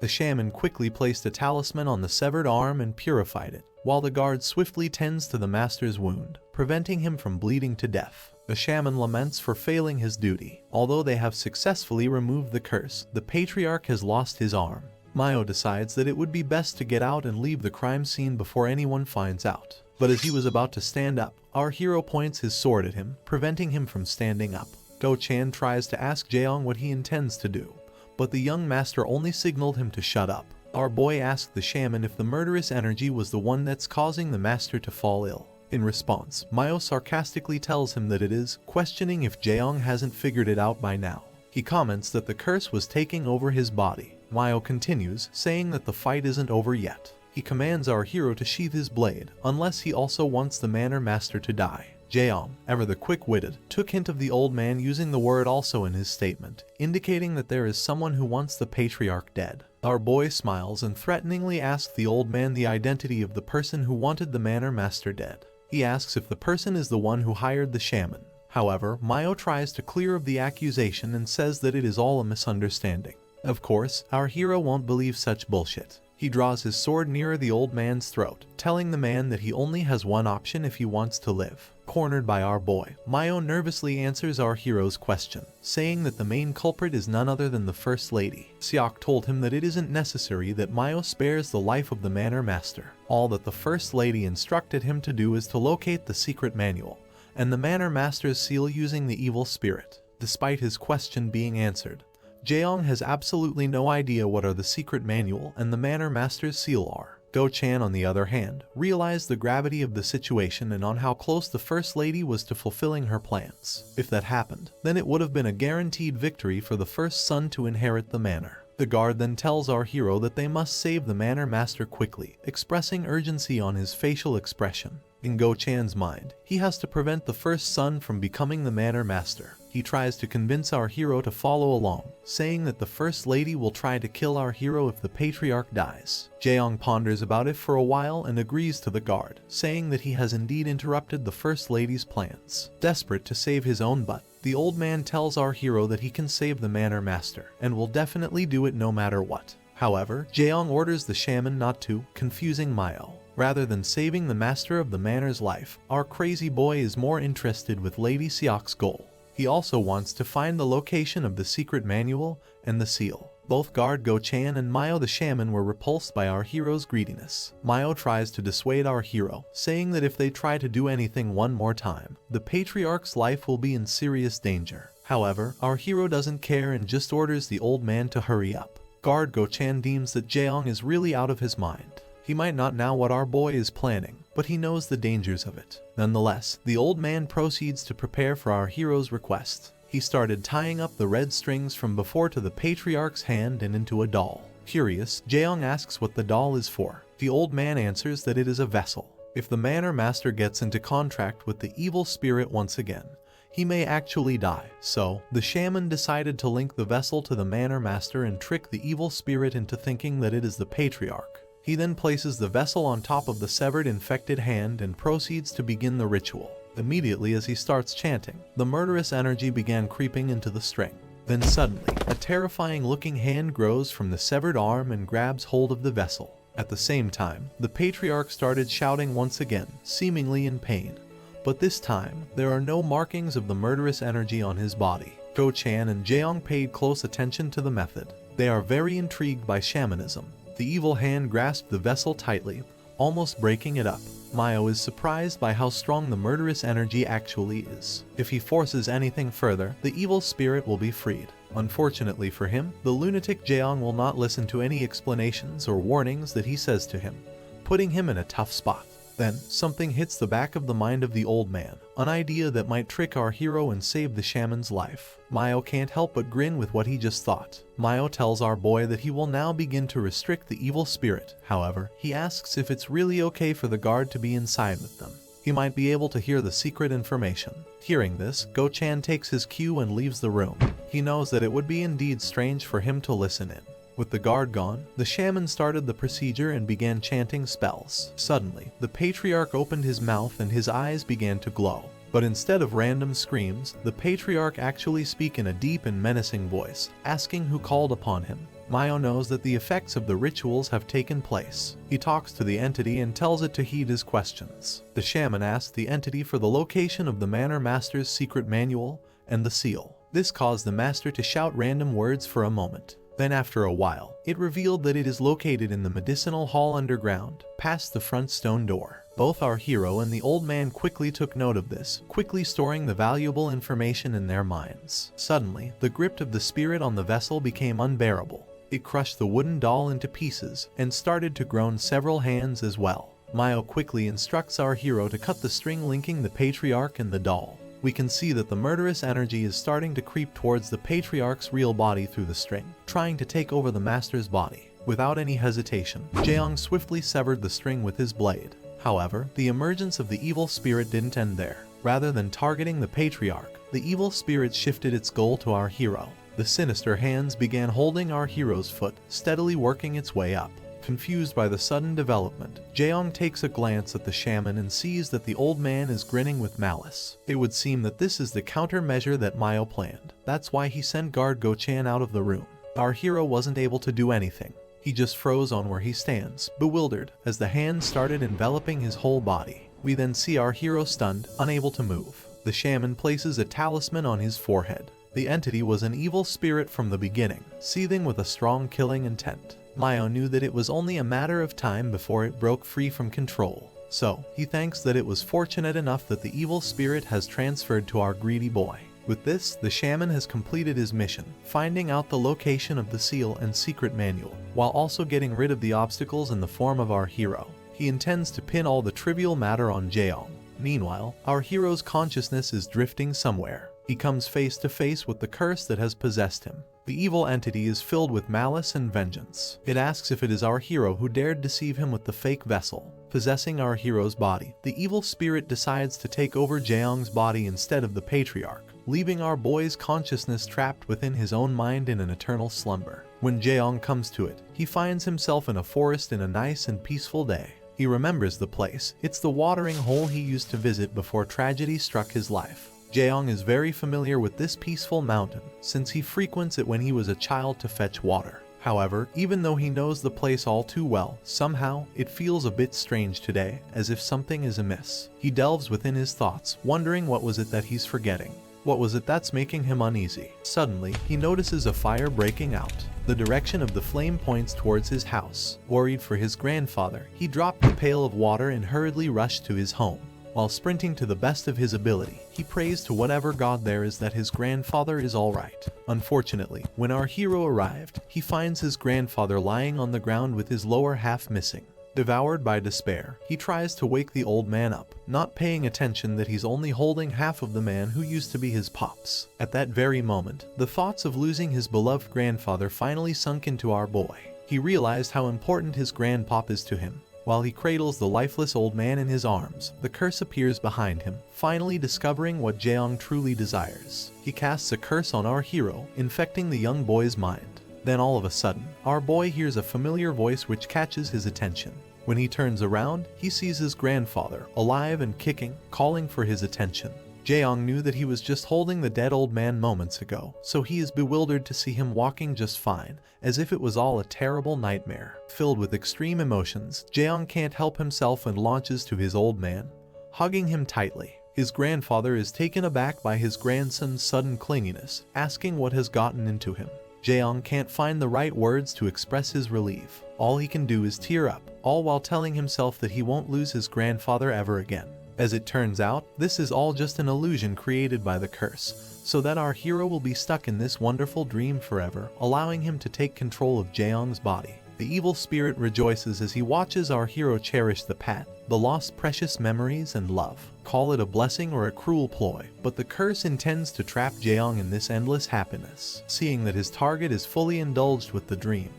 The shaman quickly placed a talisman on the severed arm and purified it, while the guard swiftly tends to the master's wound, preventing him from bleeding to death. The shaman laments for failing his duty. Although they have successfully removed the curse, the patriarch has lost his arm. Mayo decides that it would be best to get out and leave the crime scene before anyone finds out. But as he was about to stand up, our hero points his sword at him, preventing him from standing up. Go-chan tries to ask Jaeyoung what he intends to do, but the young master only signaled him to shut up. Our boy asked the shaman if the murderous energy was the one that's causing the master to fall ill. In response, Mayo sarcastically tells him that it is, questioning if Jaeyoung hasn't figured it out by now. He comments that the curse was taking over his body. Mayo continues, saying that the fight isn't over yet. He commands our hero to sheath his blade, unless he also wants the Manor Master to die. Jaeyoung, ever the quick-witted, took hint of the old man using the word also in his statement, indicating that there is someone who wants the patriarch dead. Our boy smiles and threateningly asks the old man the identity of the person who wanted the Manor Master dead. He asks if the person is the one who hired the shaman. However, Mayo tries to clear of the accusation and says that it is all a misunderstanding. Of course, our hero won't believe such bullshit. He draws his sword nearer the old man's throat, telling the man that he only has one option if he wants to live. Cornered by our boy, Mayo nervously answers our hero's question, saying that the main culprit is none other than the First Lady. Seok told him that it isn't necessary that Mayo spares the life of the Manor Master. All that the First Lady instructed him to do is to locate the secret manual, and the Manor Master's seal using the evil spirit. Despite his question being answered, Jaeyoung has absolutely no idea what are the secret manual and the Manor Master's seal are. Go-chan, on the other hand, realized the gravity of the situation and on how close the First Lady was to fulfilling her plans. If that happened, then it would have been a guaranteed victory for the first son to inherit the manor. The guard then tells our hero that they must save the Manor Master quickly, expressing urgency on his facial expression. In Go-chan's mind, he has to prevent the first son from becoming the Manor Master. He tries to convince our hero to follow along, saying that the First Lady will try to kill our hero if the patriarch dies. Jaeyoung ponders about it for a while and agrees to the guard, saying that he has indeed interrupted the First Lady's plans. Desperate to save his own butt, the old man tells our hero that he can save the Manor Master, and will definitely do it no matter what. However, Jaeyoung orders the shaman not to, confusing Mayo. Rather than saving the master of the manor's life, our crazy boy is more interested with Lady Seok's goal. He also wants to find the location of the secret manual and the seal. Both guard Go-chan and Mayo the shaman were repulsed by our hero's greediness. Mayo tries to dissuade our hero, saying that if they try to do anything one more time, the patriarch's life will be in serious danger. However, our hero doesn't care and just orders the old man to hurry up. Guard Go-chan deems that Jaeyoung is really out of his mind. He might not know what our boy is planning, but he knows the dangers of it. Nonetheless, the old man proceeds to prepare for our hero's request. He started tying up the red strings from before to the patriarch's hand and into a doll. Curious, Cheon asks what the doll is for. The old man answers that it is a vessel. If the manor master gets into contract with the evil spirit once again, he may actually die. So, the shaman decided to link the vessel to the manor master and trick the evil spirit into thinking that it is the patriarch. He then places the vessel on top of the severed infected hand and proceeds to begin the ritual. Immediately as he starts chanting, the murderous energy began creeping into the string. Then suddenly, a terrifying looking hand grows from the severed arm and grabs hold of the vessel. At the same time, the patriarch started shouting once again, seemingly in pain. But this time, there are no markings of the murderous energy on his body. Go-chan and Jaeyoung paid close attention to the method. They are very intrigued by shamanism. The evil hand grasped the vessel tightly, almost breaking it up. Mayo is surprised by how strong the murderous energy actually is. If he forces anything further, the evil spirit will be freed. Unfortunately for him, the lunatic Jaeyoung will not listen to any explanations or warnings that he says to him, putting him in a tough spot. Then, something hits the back of the mind of the old man, an idea that might trick our hero and save the shaman's life. Mayo can't help but grin with what he just thought. Mayo tells our boy that he will now begin to restrict the evil spirit. However, he asks if it's really okay for the guard to be inside with them. He might be able to hear the secret information. Hearing this, Go-chan takes his cue and leaves the room. He knows that it would be indeed strange for him to listen in. With the guard gone, the shaman started the procedure and began chanting spells. Suddenly, the patriarch opened his mouth and his eyes began to glow. But instead of random screams, the patriarch actually speaks in a deep and menacing voice, asking who called upon him. Mayo knows that the effects of the rituals have taken place. He talks to the entity and tells it to heed his questions. The shaman asks the entity for the location of the manor master's secret manual and the seal. This caused the master to shout random words for a moment. Then after a while, it revealed that it is located in the medicinal hall underground, past the front stone door. Both our hero and the old man quickly took note of this, quickly storing the valuable information in their minds. Suddenly, the grip of the spirit on the vessel became unbearable. It crushed the wooden doll into pieces and started to groan several hands as well. Mayo quickly instructs our hero to cut the string linking the patriarch and the doll. We can see that the murderous energy is starting to creep towards the patriarch's real body through the string, trying to take over the master's body. Without any hesitation, Jaeyoung swiftly severed the string with his blade. However, the emergence of the evil spirit didn't end there. Rather than targeting the patriarch, the evil spirit shifted its goal to our hero. The sinister hands began holding our hero's foot, steadily working its way up. Confused by the sudden development, Jaeyoung takes a glance at the shaman and sees that the old man is grinning with malice. It would seem that this is the countermeasure that Mayo planned. That's why he sent guard Go-chan out of the room. Our hero wasn't able to do anything. He just froze on where he stands, bewildered, as the hands started enveloping his whole body. We then see our hero stunned, unable to move. The shaman places a talisman on his forehead. The entity was an evil spirit from the beginning, seething with a strong killing intent. Mayo knew that it was only a matter of time before it broke free from control. So, he thinks that it was fortunate enough that the evil spirit has transferred to our greedy boy. With this, the shaman has completed his mission, finding out the location of the seal and secret manual, while also getting rid of the obstacles in the form of our hero. He intends to pin all the trivial matter on Jaeyoung. Meanwhile, our hero's consciousness is drifting somewhere. He comes face to face with the curse that has possessed him. The evil entity is filled with malice and vengeance. It asks if it is our hero who dared deceive him with the fake vessel. Possessing our hero's body, the evil spirit decides to take over Jaeyoung's body instead of the patriarch, leaving our boy's consciousness trapped within his own mind in an eternal slumber. When Jaeyoung comes to it, he finds himself in a forest in a nice and peaceful day. He remembers the place. It's the watering hole he used to visit before tragedy struck his life. Jaeyoung is very familiar with this peaceful mountain, since he frequents it when he was a child to fetch water. However, even though he knows the place all too well, somehow, it feels a bit strange today, as if something is amiss. He delves within his thoughts, wondering what was it that he's forgetting. What was it that's making him uneasy? Suddenly, he notices a fire breaking out. The direction of the flame points towards his house. Worried for his grandfather, he dropped the pail of water and hurriedly rushed to his home. While sprinting to the best of his ability, he prays to whatever god there is that his grandfather is alright. Unfortunately, when our hero arrived, he finds his grandfather lying on the ground with his lower half missing. Devoured by despair, he tries to wake the old man up, not paying attention that he's only holding half of the man who used to be his pops. At that very moment, the thoughts of losing his beloved grandfather finally sunk into our boy. He realized how important his grandpop is to him. While he cradles the lifeless old man in his arms, the curse appears behind him, finally discovering what Jaeong truly desires. He casts a curse on our hero, infecting the young boy's mind. Then all of a sudden, our boy hears a familiar voice which catches his attention. When he turns around, he sees his grandfather, alive and kicking, calling for his attention. Jaeong knew that he was just holding the dead old man moments ago, so he is bewildered to see him walking just fine, as if it was all a terrible nightmare. Filled with extreme emotions, Jaeong can't help himself and launches to his old man, hugging him tightly. His grandfather is taken aback by his grandson's sudden clinginess, asking what has gotten into him. Jaeong can't find the right words to express his relief. All he can do is tear up, all while telling himself that he won't lose his grandfather ever again. As it turns out, this is all just an illusion created by the curse, so that our hero will be stuck in this wonderful dream forever, allowing him to take control of Jaeong's body. The evil spirit rejoices as he watches our hero cherish the past, the lost precious memories and love. Call it a blessing or a cruel ploy, but the curse intends to trap Jaeong in this endless happiness. Seeing that his target is fully indulged with the dream,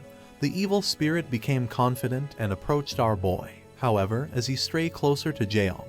the evil spirit became confident and approached our boy. However, as he strayed closer to Jaeong,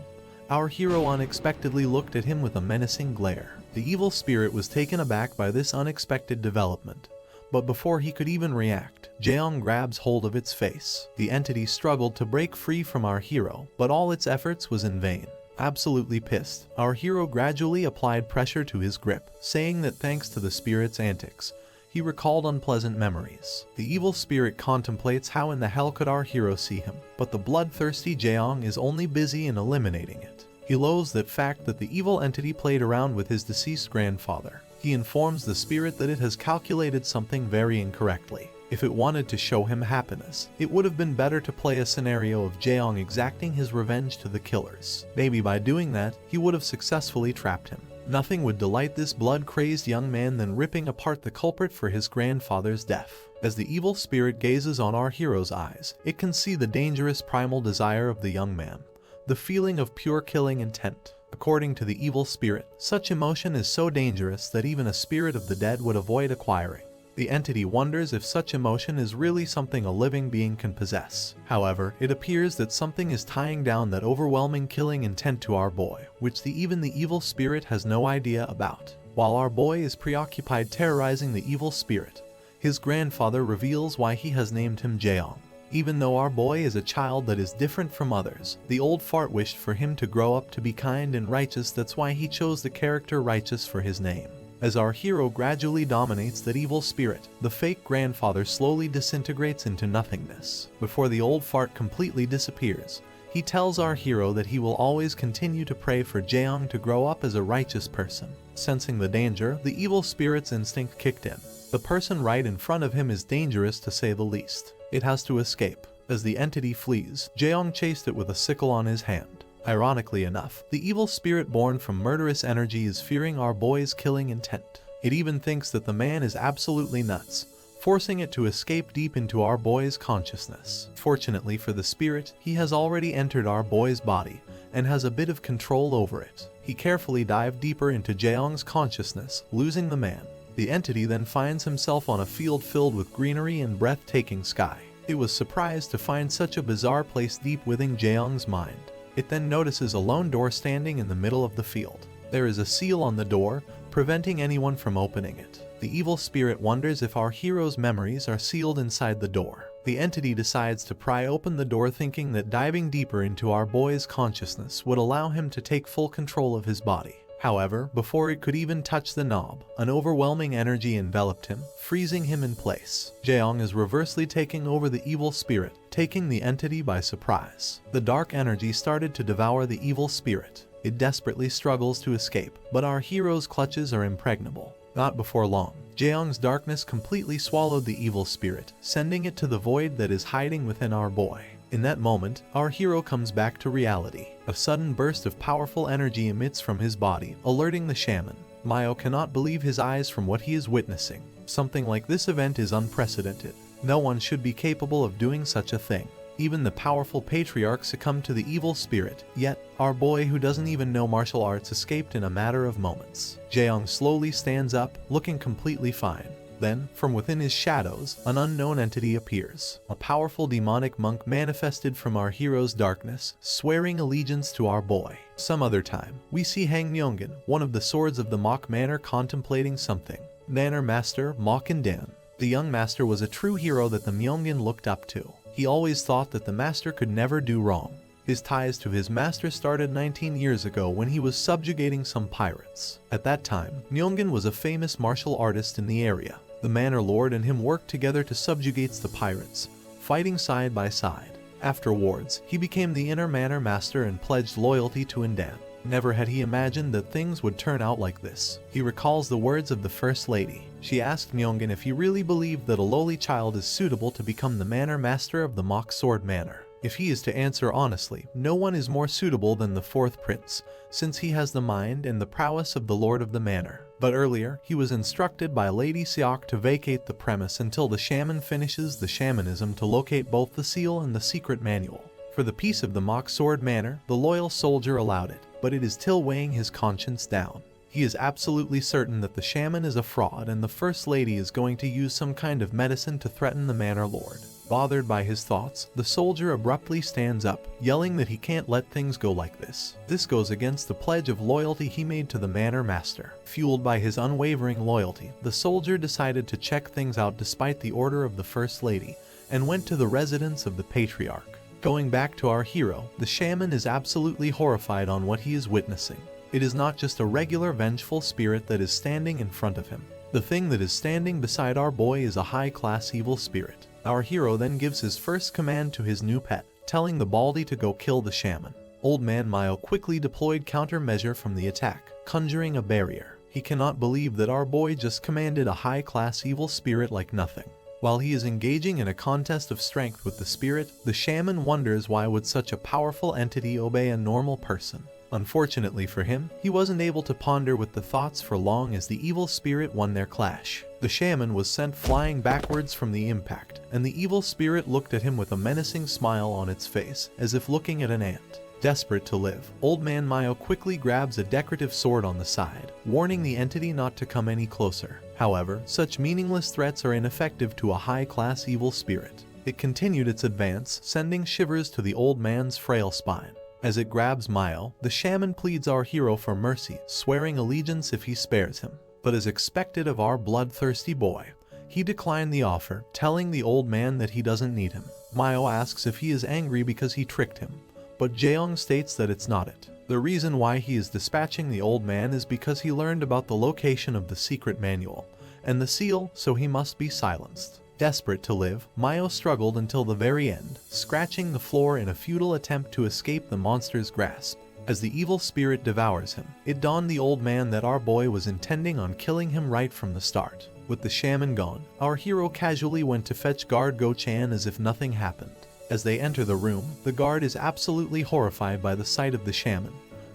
our hero unexpectedly looked at him with a menacing glare. The evil spirit was taken aback by this unexpected development, but before he could even react, Jaeong grabs hold of its face. The entity struggled to break free from our hero, but all its efforts was in vain. Absolutely pissed, our hero gradually applied pressure to his grip, saying that thanks to the spirit's antics, he recalled unpleasant memories. The evil spirit contemplates how in the hell could our hero see him, but the bloodthirsty Jaeong is only busy in eliminating it. He loathes the fact that the evil entity played around with his deceased grandfather. He informs the spirit that it has calculated something very incorrectly. If it wanted to show him happiness, it would have been better to play a scenario of Jaeong exacting his revenge to the killers. Maybe by doing that, he would have successfully trapped him. Nothing would delight this blood-crazed young man than ripping apart the culprit for his grandfather's death. As the evil spirit gazes on our hero's eyes, it can see the dangerous primal desire of the young man, the feeling of pure killing intent. According to the evil spirit, such emotion is so dangerous that even a spirit of the dead would avoid acquiring. The entity wonders if such emotion is really something a living being can possess. However, it appears that something is tying down that overwhelming killing intent to our boy, which even the evil spirit has no idea about. While our boy is preoccupied terrorizing the evil spirit, his grandfather reveals why he has named him Jaeong. Even though our boy is a child that is different from others, the old fart wished for him to grow up to be kind and righteous. That's why he chose the character Righteous for his name. As our hero gradually dominates that evil spirit, the fake grandfather slowly disintegrates into nothingness. Before the old fart completely disappears, he tells our hero that he will always continue to pray for Jaeong to grow up as a righteous person. Sensing the danger, the evil spirit's instinct kicked in. The person right in front of him is dangerous to say the least. It has to escape. As the entity flees, Jaeong chased it with a sickle on his hand. Ironically enough, the evil spirit born from murderous energy is fearing our boy's killing intent. It even thinks that the man is absolutely nuts, forcing it to escape deep into our boy's consciousness. Fortunately for the spirit, he has already entered our boy's body and has a bit of control over it. He carefully dived deeper into Jaeong's consciousness, losing the man. The entity then finds himself on a field filled with greenery and breathtaking sky. It was surprised to find such a bizarre place deep within Jaeong's mind. It then notices a lone door standing in the middle of the field. There is a seal on the door, preventing anyone from opening it. The evil spirit wonders if our hero's memories are sealed inside the door. The entity decides to pry open the door, thinking that diving deeper into our boy's consciousness would allow him to take full control of his body. However, before it could even touch the knob, an overwhelming energy enveloped him, freezing him in place. Jaeong is reversely taking over the evil spirit, taking the entity by surprise. The dark energy started to devour the evil spirit. It desperately struggles to escape, but our hero's clutches are impregnable. Not before long, Jaeong's darkness completely swallowed the evil spirit, sending it to the void that is hiding within our boy. In that moment, our hero comes back to reality. A sudden burst of powerful energy emits from his body, alerting the shaman. Mayo cannot believe his eyes from what he is witnessing. Something like this event is unprecedented. No one should be capable of doing such a thing. Even the powerful patriarch succumbed to the evil spirit, yet our boy who doesn't even know martial arts escaped in a matter of moments. Jaeyoung slowly stands up, looking completely fine. Then, from within his shadows, an unknown entity appears. A powerful demonic monk manifested from our hero's darkness, swearing allegiance to our boy. Some other time, we see Hang Myungin, one of the swords of the Mok Manor, contemplating something. Manor Master Mok Dan. The young master was a true hero that the Myungin looked up to. He always thought that the master could never do wrong. His ties to his master started 19 years ago when he was subjugating some pirates. At that time, Myungin was a famous martial artist in the area. The Manor Lord and him worked together to subjugate the pirates, fighting side by side. Afterwards, he became the inner Manor Master and pledged loyalty to Indan. Never had he imagined that things would turn out like this. He recalls the words of the First Lady. She asked Myungin if he really believed that a lowly child is suitable to become the Manor Master of the Mok Sword Manor. If he is to answer honestly, no one is more suitable than the fourth prince, since he has the mind and the prowess of the Lord of the Manor. But earlier, he was instructed by Lady Seok to vacate the premise until the shaman finishes the shamanism to locate both the seal and the secret manual. For the peace of the Mok Sword Manor, the loyal soldier allowed it, but it is still weighing his conscience down. He is absolutely certain that the shaman is a fraud and the First Lady is going to use some kind of medicine to threaten the Manor Lord. Bothered by his thoughts, the soldier abruptly stands up, yelling that he can't let things go like this. This goes against the pledge of loyalty he made to the Manor Master. Fueled by his unwavering loyalty, the soldier decided to check things out despite the order of the First Lady, and went to the residence of the Patriarch. Going back to our hero, the shaman is absolutely horrified on what he is witnessing. It is not just a regular vengeful spirit that is standing in front of him. The thing that is standing beside our boy is a high-class evil spirit. Our hero then gives his first command to his new pet, telling the Baldy to go kill the shaman. Old Man Mayo quickly deployed countermeasure from the attack, conjuring a barrier. He cannot believe that our boy just commanded a high-class evil spirit like nothing. While he is engaging in a contest of strength with the spirit, the shaman wonders why would such a powerful entity obey a normal person. Unfortunately for him, he wasn't able to ponder with the thoughts for long as the evil spirit won their clash. The shaman was sent flying backwards from the impact, and the evil spirit looked at him with a menacing smile on its face, as if looking at an ant. Desperate to live, Old Man Mayo quickly grabs a decorative sword on the side, warning the entity not to come any closer. However, such meaningless threats are ineffective to a high-class evil spirit. It continued its advance, sending shivers to the old man's frail spine. As it grabs Mayo, the shaman pleads our hero for mercy, swearing allegiance if he spares him. But as expected of our bloodthirsty boy, he declined the offer, telling the old man that he doesn't need him. Mayo asks if he is angry because he tricked him, but Jaeyoung states that it's not it. The reason why he is dispatching the old man is because he learned about the location of the secret manual and the seal, so he must be silenced. Desperate to live, Mayo struggled until the very end, scratching the floor in a futile attempt to escape the monster's grasp. As the evil spirit devours him, it dawned the old man that our boy was intending on killing him right from the start. With the shaman gone, our hero casually went to fetch guard Go-chan as if nothing happened. As they enter the room, the guard is absolutely horrified by the sight of the shaman,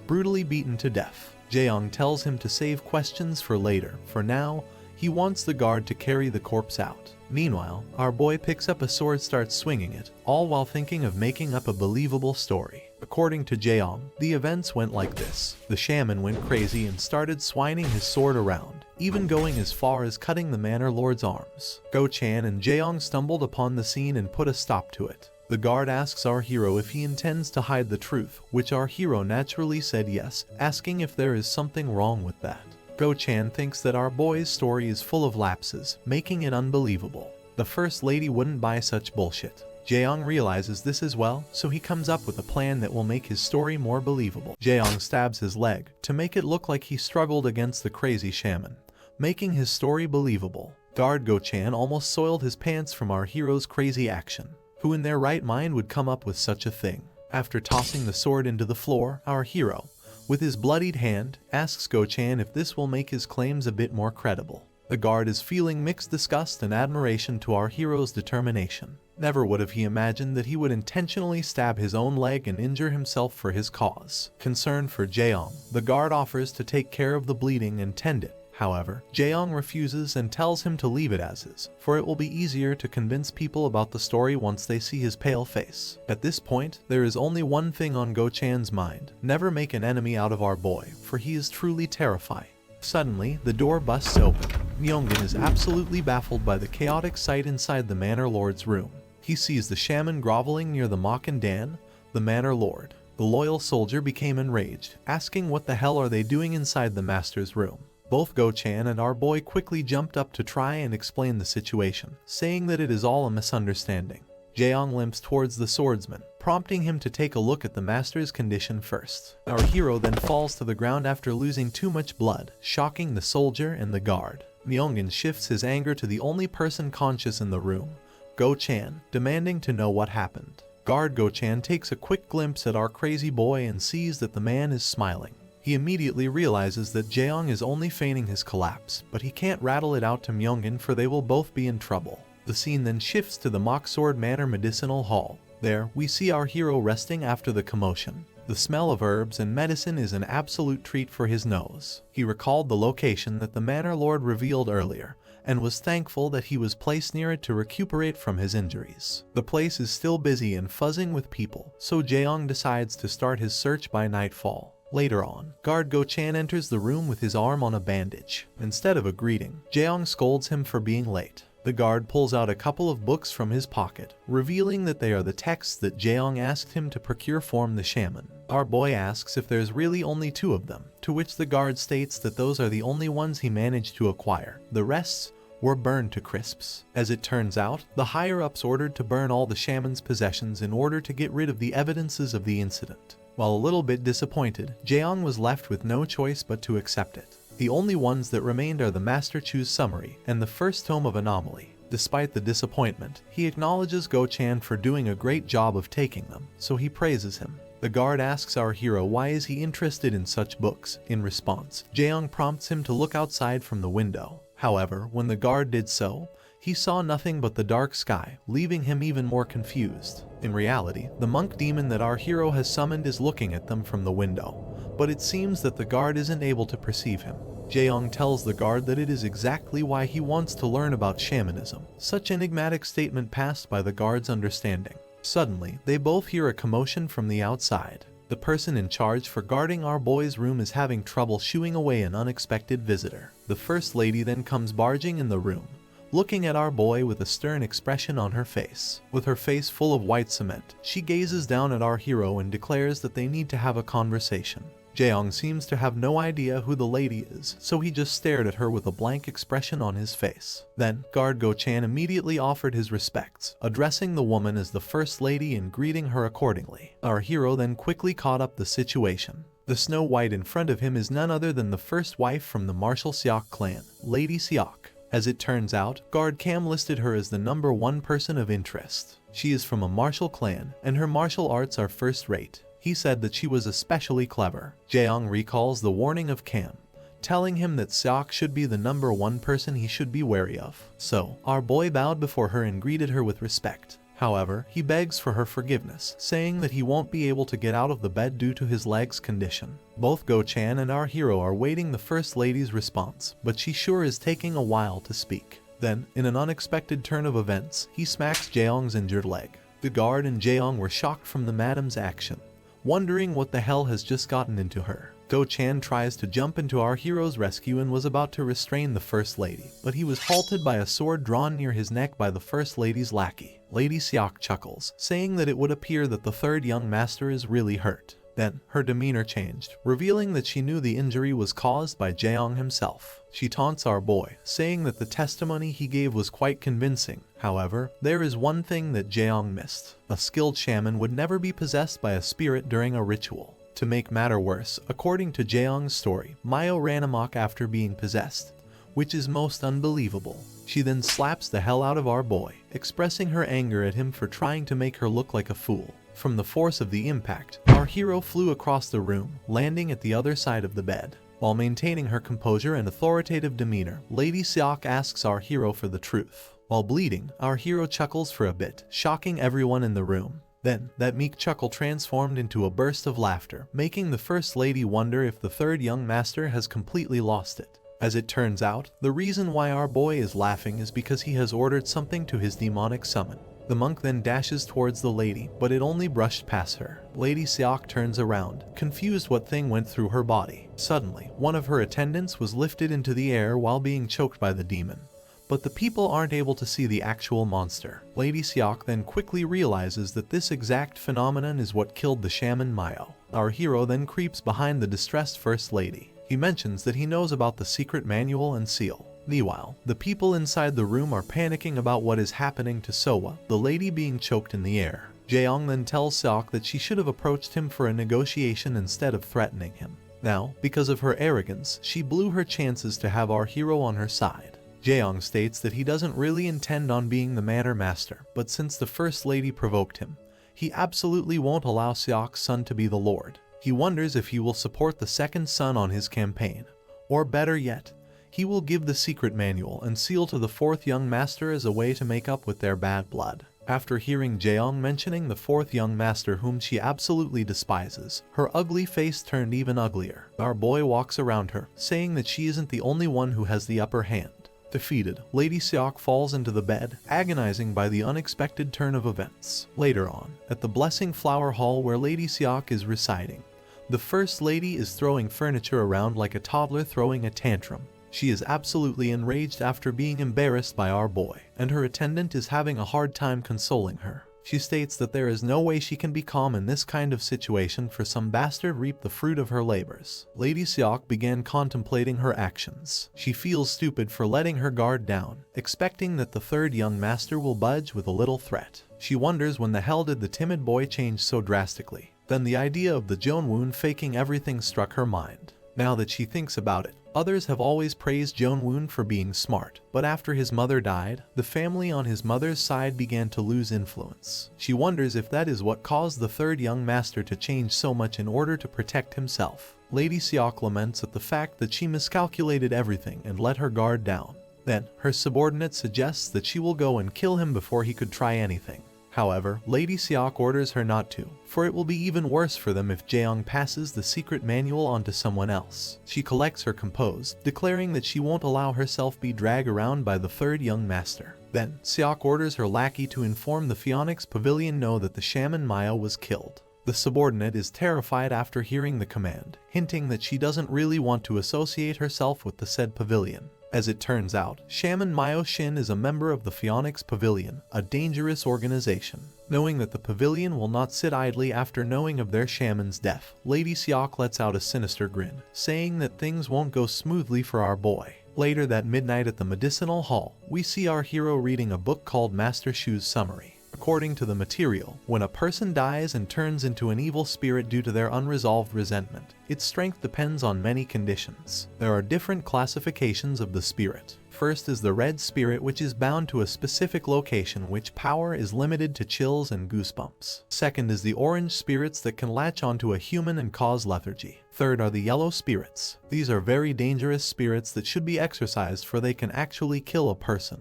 brutally beaten to death. Jaeyoung tells him to save questions for later. For now, he wants the guard to carry the corpse out. Meanwhile, our boy picks up a sword, starts swinging it, all while thinking of making up a believable story. According to Jaeyoung, the events went like this. The shaman went crazy and started swining his sword around, even going as far as cutting the Manor Lord's arms. Go-chan and Jaeyoung stumbled upon the scene and put a stop to it. The guard asks our hero if he intends to hide the truth, which our hero naturally said yes, asking if there is something wrong with that. Go-chan thinks that our boy's story is full of lapses, making it unbelievable. The First Lady wouldn't buy such bullshit. Jaeyoung realizes this as well, so he comes up with a plan that will make his story more believable. Jaeyoung stabs his leg to make it look like he struggled against the crazy shaman, making his story believable. Guard Go-chan almost soiled his pants from our hero's crazy action. Who in their right mind would come up with such a thing? After tossing the sword into the floor, our hero, with his bloodied hand, asks Go-chan if this will make his claims a bit more credible. The guard is feeling mixed disgust and admiration to our hero's determination. Never would have he imagined that he would intentionally stab his own leg and injure himself for his cause. Concerned for Jaeyoung, the guard offers to take care of the bleeding and tend it. However, Jaeong refuses and tells him to leave it as is, for it will be easier to convince people about the story once they see his pale face. At this point, there is only one thing on Go Chan's mind: never make an enemy out of our boy, for he is truly terrifying. Suddenly, the door busts open. Myungin is absolutely baffled by the chaotic sight inside the Manor Lord's room. He sees the shaman groveling near the Makan Dan, the Manor Lord. The loyal soldier became enraged, asking what the hell are they doing inside the master's room. Both Go Chan and our boy quickly jumped up to try and explain the situation, saying that it is all a misunderstanding. Jaeong limps towards the swordsman, prompting him to take a look at the master's condition first. Our hero then falls to the ground after losing too much blood, shocking the soldier and the guard. Myungin shifts his anger to the only person conscious in the room, Go Chan, demanding to know what happened. Guard Go Chan takes a quick glimpse at our crazy boy and sees that the man is smiling. He immediately realizes that Jaeong is only feigning his collapse, but he can't rattle it out to Myungin for they will both be in trouble. The scene then shifts to the Mocksword Manor Medicinal Hall. There, we see our hero resting after the commotion. The smell of herbs and medicine is an absolute treat for his nose. He recalled the location that the Manor Lord revealed earlier, and was thankful that he was placed near it to recuperate from his injuries. The place is still busy and fuzzing with people, so Jaeong decides to start his search by nightfall. Later on, Guard Go Chan enters the room with his arm on a bandage. Instead of a greeting, Jaeong scolds him for being late. The guard pulls out a couple of books from his pocket, revealing that they are the texts that Jaeong asked him to procure from the shaman. Our boy asks if there's really only 2 of them, to which the guard states that those are the only ones he managed to acquire. The rest were burned to crisps. As it turns out, the higher-ups ordered to burn all the shaman's possessions in order to get rid of the evidences of the incident. While a little bit disappointed, Jaeong was left with no choice but to accept it. The only ones that remained are the Master Chu's summary and the first tome of Anomaly. Despite the disappointment, he acknowledges Go Chan for doing a great job of taking them, so he praises him. The guard asks our hero why is he interested in such books. In response, Jaeong prompts him to look outside from the window. However, when the guard did so, he saw nothing but the dark sky, leaving him even more confused. In reality, the monk demon that our hero has summoned is looking at them from the window, but it seems that the guard isn't able to perceive him. Jaeong tells the guard that it is exactly why he wants to learn about shamanism. Such enigmatic statement passed by the guard's understanding. Suddenly, they both hear a commotion from the outside. The person in charge for guarding our boy's room is having trouble shooing away an unexpected visitor. The first lady then comes barging in the room, looking at our boy with a stern expression on her face. With her face full of white cement, she gazes down at our hero and declares that they need to have a conversation. Jaeong seems to have no idea who the lady is, so he just stared at her with a blank expression on his face. Then, Guard Go Chan immediately offered his respects, addressing the woman as the first lady and greeting her accordingly. Our hero then quickly caught up the situation. The Snow White in front of him is none other than the first wife from the Martial Seok clan, Lady Seok. As it turns out, Guard Cam listed her as the #1 person of interest. She is from a martial clan, and her martial arts are first-rate. He said that she was especially clever. Jaeong recalls the warning of Cam, telling him that Seok should be the #1 person he should be wary of. So, our boy bowed before her and greeted her with respect. However, he begs for her forgiveness, saying that he won't be able to get out of the bed due to his leg's condition. Both Go Chan and our hero are waiting the First Lady's response, but she sure is taking a while to speak. Then, in an unexpected turn of events, he smacks Jaeong's injured leg. The guard and Jaeong were shocked from the madam's action, wondering what the hell has just gotten into her. Go Chan tries to jump into our hero's rescue and was about to restrain the First Lady, but he was halted by a sword drawn near his neck by the First Lady's lackey. Lady Seok chuckles, saying that it would appear that the third young master is really hurt. Then, her demeanor changed, revealing that she knew the injury was caused by Jaeong himself. She taunts our boy, saying that the testimony he gave was quite convincing. However, there is one thing that Jaeong missed. A skilled shaman would never be possessed by a spirit during a ritual. To make matter worse, according to Jaeong's story, Mayo ran amok after being possessed, which is most unbelievable. She then slaps the hell out of our boy, expressing her anger at him for trying to make her look like a fool. From the force of the impact, our hero flew across the room, landing at the other side of the bed. While maintaining her composure and authoritative demeanor, Lady Seok asks our hero for the truth. While bleeding, our hero chuckles for a bit, shocking everyone in the room. Then, that meek chuckle transformed into a burst of laughter, making the First Lady wonder if the third young master has completely lost it. As it turns out, the reason why our boy is laughing is because he has ordered something to his demonic summon. The monk then dashes towards the lady, but it only brushed past her. Lady Seok turns around, confused what thing went through her body. Suddenly, one of her attendants was lifted into the air while being choked by the demon. But the people aren't able to see the actual monster. Lady Seok then quickly realizes that this exact phenomenon is what killed the shaman Mayo. Our hero then creeps behind the distressed first lady. He mentions that he knows about the secret manual and seal. Meanwhile, the people inside the room are panicking about what is happening to Soa, the lady being choked in the air. Jaeong then tells Seok that she should have approached him for a negotiation instead of threatening him. Now, because of her arrogance, she blew her chances to have our hero on her side. Jaeong states that he doesn't really intend on being the Manor Master, but since the First Lady provoked him, he absolutely won't allow Seok's son to be the Lord. He wonders if he will support the second son on his campaign, or better yet, he will give the secret manual and seal to the fourth young master as a way to make up with their bad blood. After hearing Jaeong mentioning the fourth young master whom she absolutely despises, her ugly face turned even uglier. Our boy walks around her, saying that she isn't the only one who has the upper hand. Defeated, Lady Seok falls into the bed, agonizing by the unexpected turn of events. Later on, at the Blessing Flower Hall where Lady Seok is residing, the First Lady is throwing furniture around like a toddler throwing a tantrum. She is absolutely enraged after being embarrassed by our boy, and her attendant is having a hard time consoling her. She states that there is no way she can be calm in this kind of situation, for some bastard reaped the fruit of her labors. Lady Seok began contemplating her actions. She feels stupid for letting her guard down, expecting that the third young master will budge with a little threat. She wonders when the hell did the timid boy change so drastically. Then the idea of the Jongwoon faking everything struck her mind. Now that she thinks about it, others have always praised Jongwoon for being smart, but after his mother died, the family on his mother's side began to lose influence. She wonders if that is what caused the third young master to change so much in order to protect himself. Lady Seok laments at the fact that she miscalculated everything and let her guard down. Then, her subordinate suggests that she will go and kill him before he could try anything. However, Lady Seok orders her not to, for it will be even worse for them if Jaeong passes the secret manual on to someone else. She collects her composed, declaring that she won't allow herself be dragged around by the third young master. Then, Seok orders her lackey to inform the Phoenix Pavilion that the shaman Maya was killed. The subordinate is terrified after hearing the command, hinting that she doesn't really want to associate herself with the said pavilion. As it turns out, Shaman Myo Shin is a member of the Phoenix Pavilion, a dangerous organization. Knowing that the pavilion will not sit idly after knowing of their shaman's death, Lady Seok lets out a sinister grin, saying that things won't go smoothly for our boy. Later that midnight at the Medicinal Hall, we see our hero reading a book called Master Shu's Summary. According to the material, when a person dies and turns into an evil spirit due to their unresolved resentment, its strength depends on many conditions. There are different classifications of the spirit. First is the red spirit, which is bound to a specific location, which power is limited to chills and goosebumps. Second is the orange spirits that can latch onto a human and cause lethargy. Third are the yellow spirits. These are very dangerous spirits that should be exorcised, for they can actually kill a person,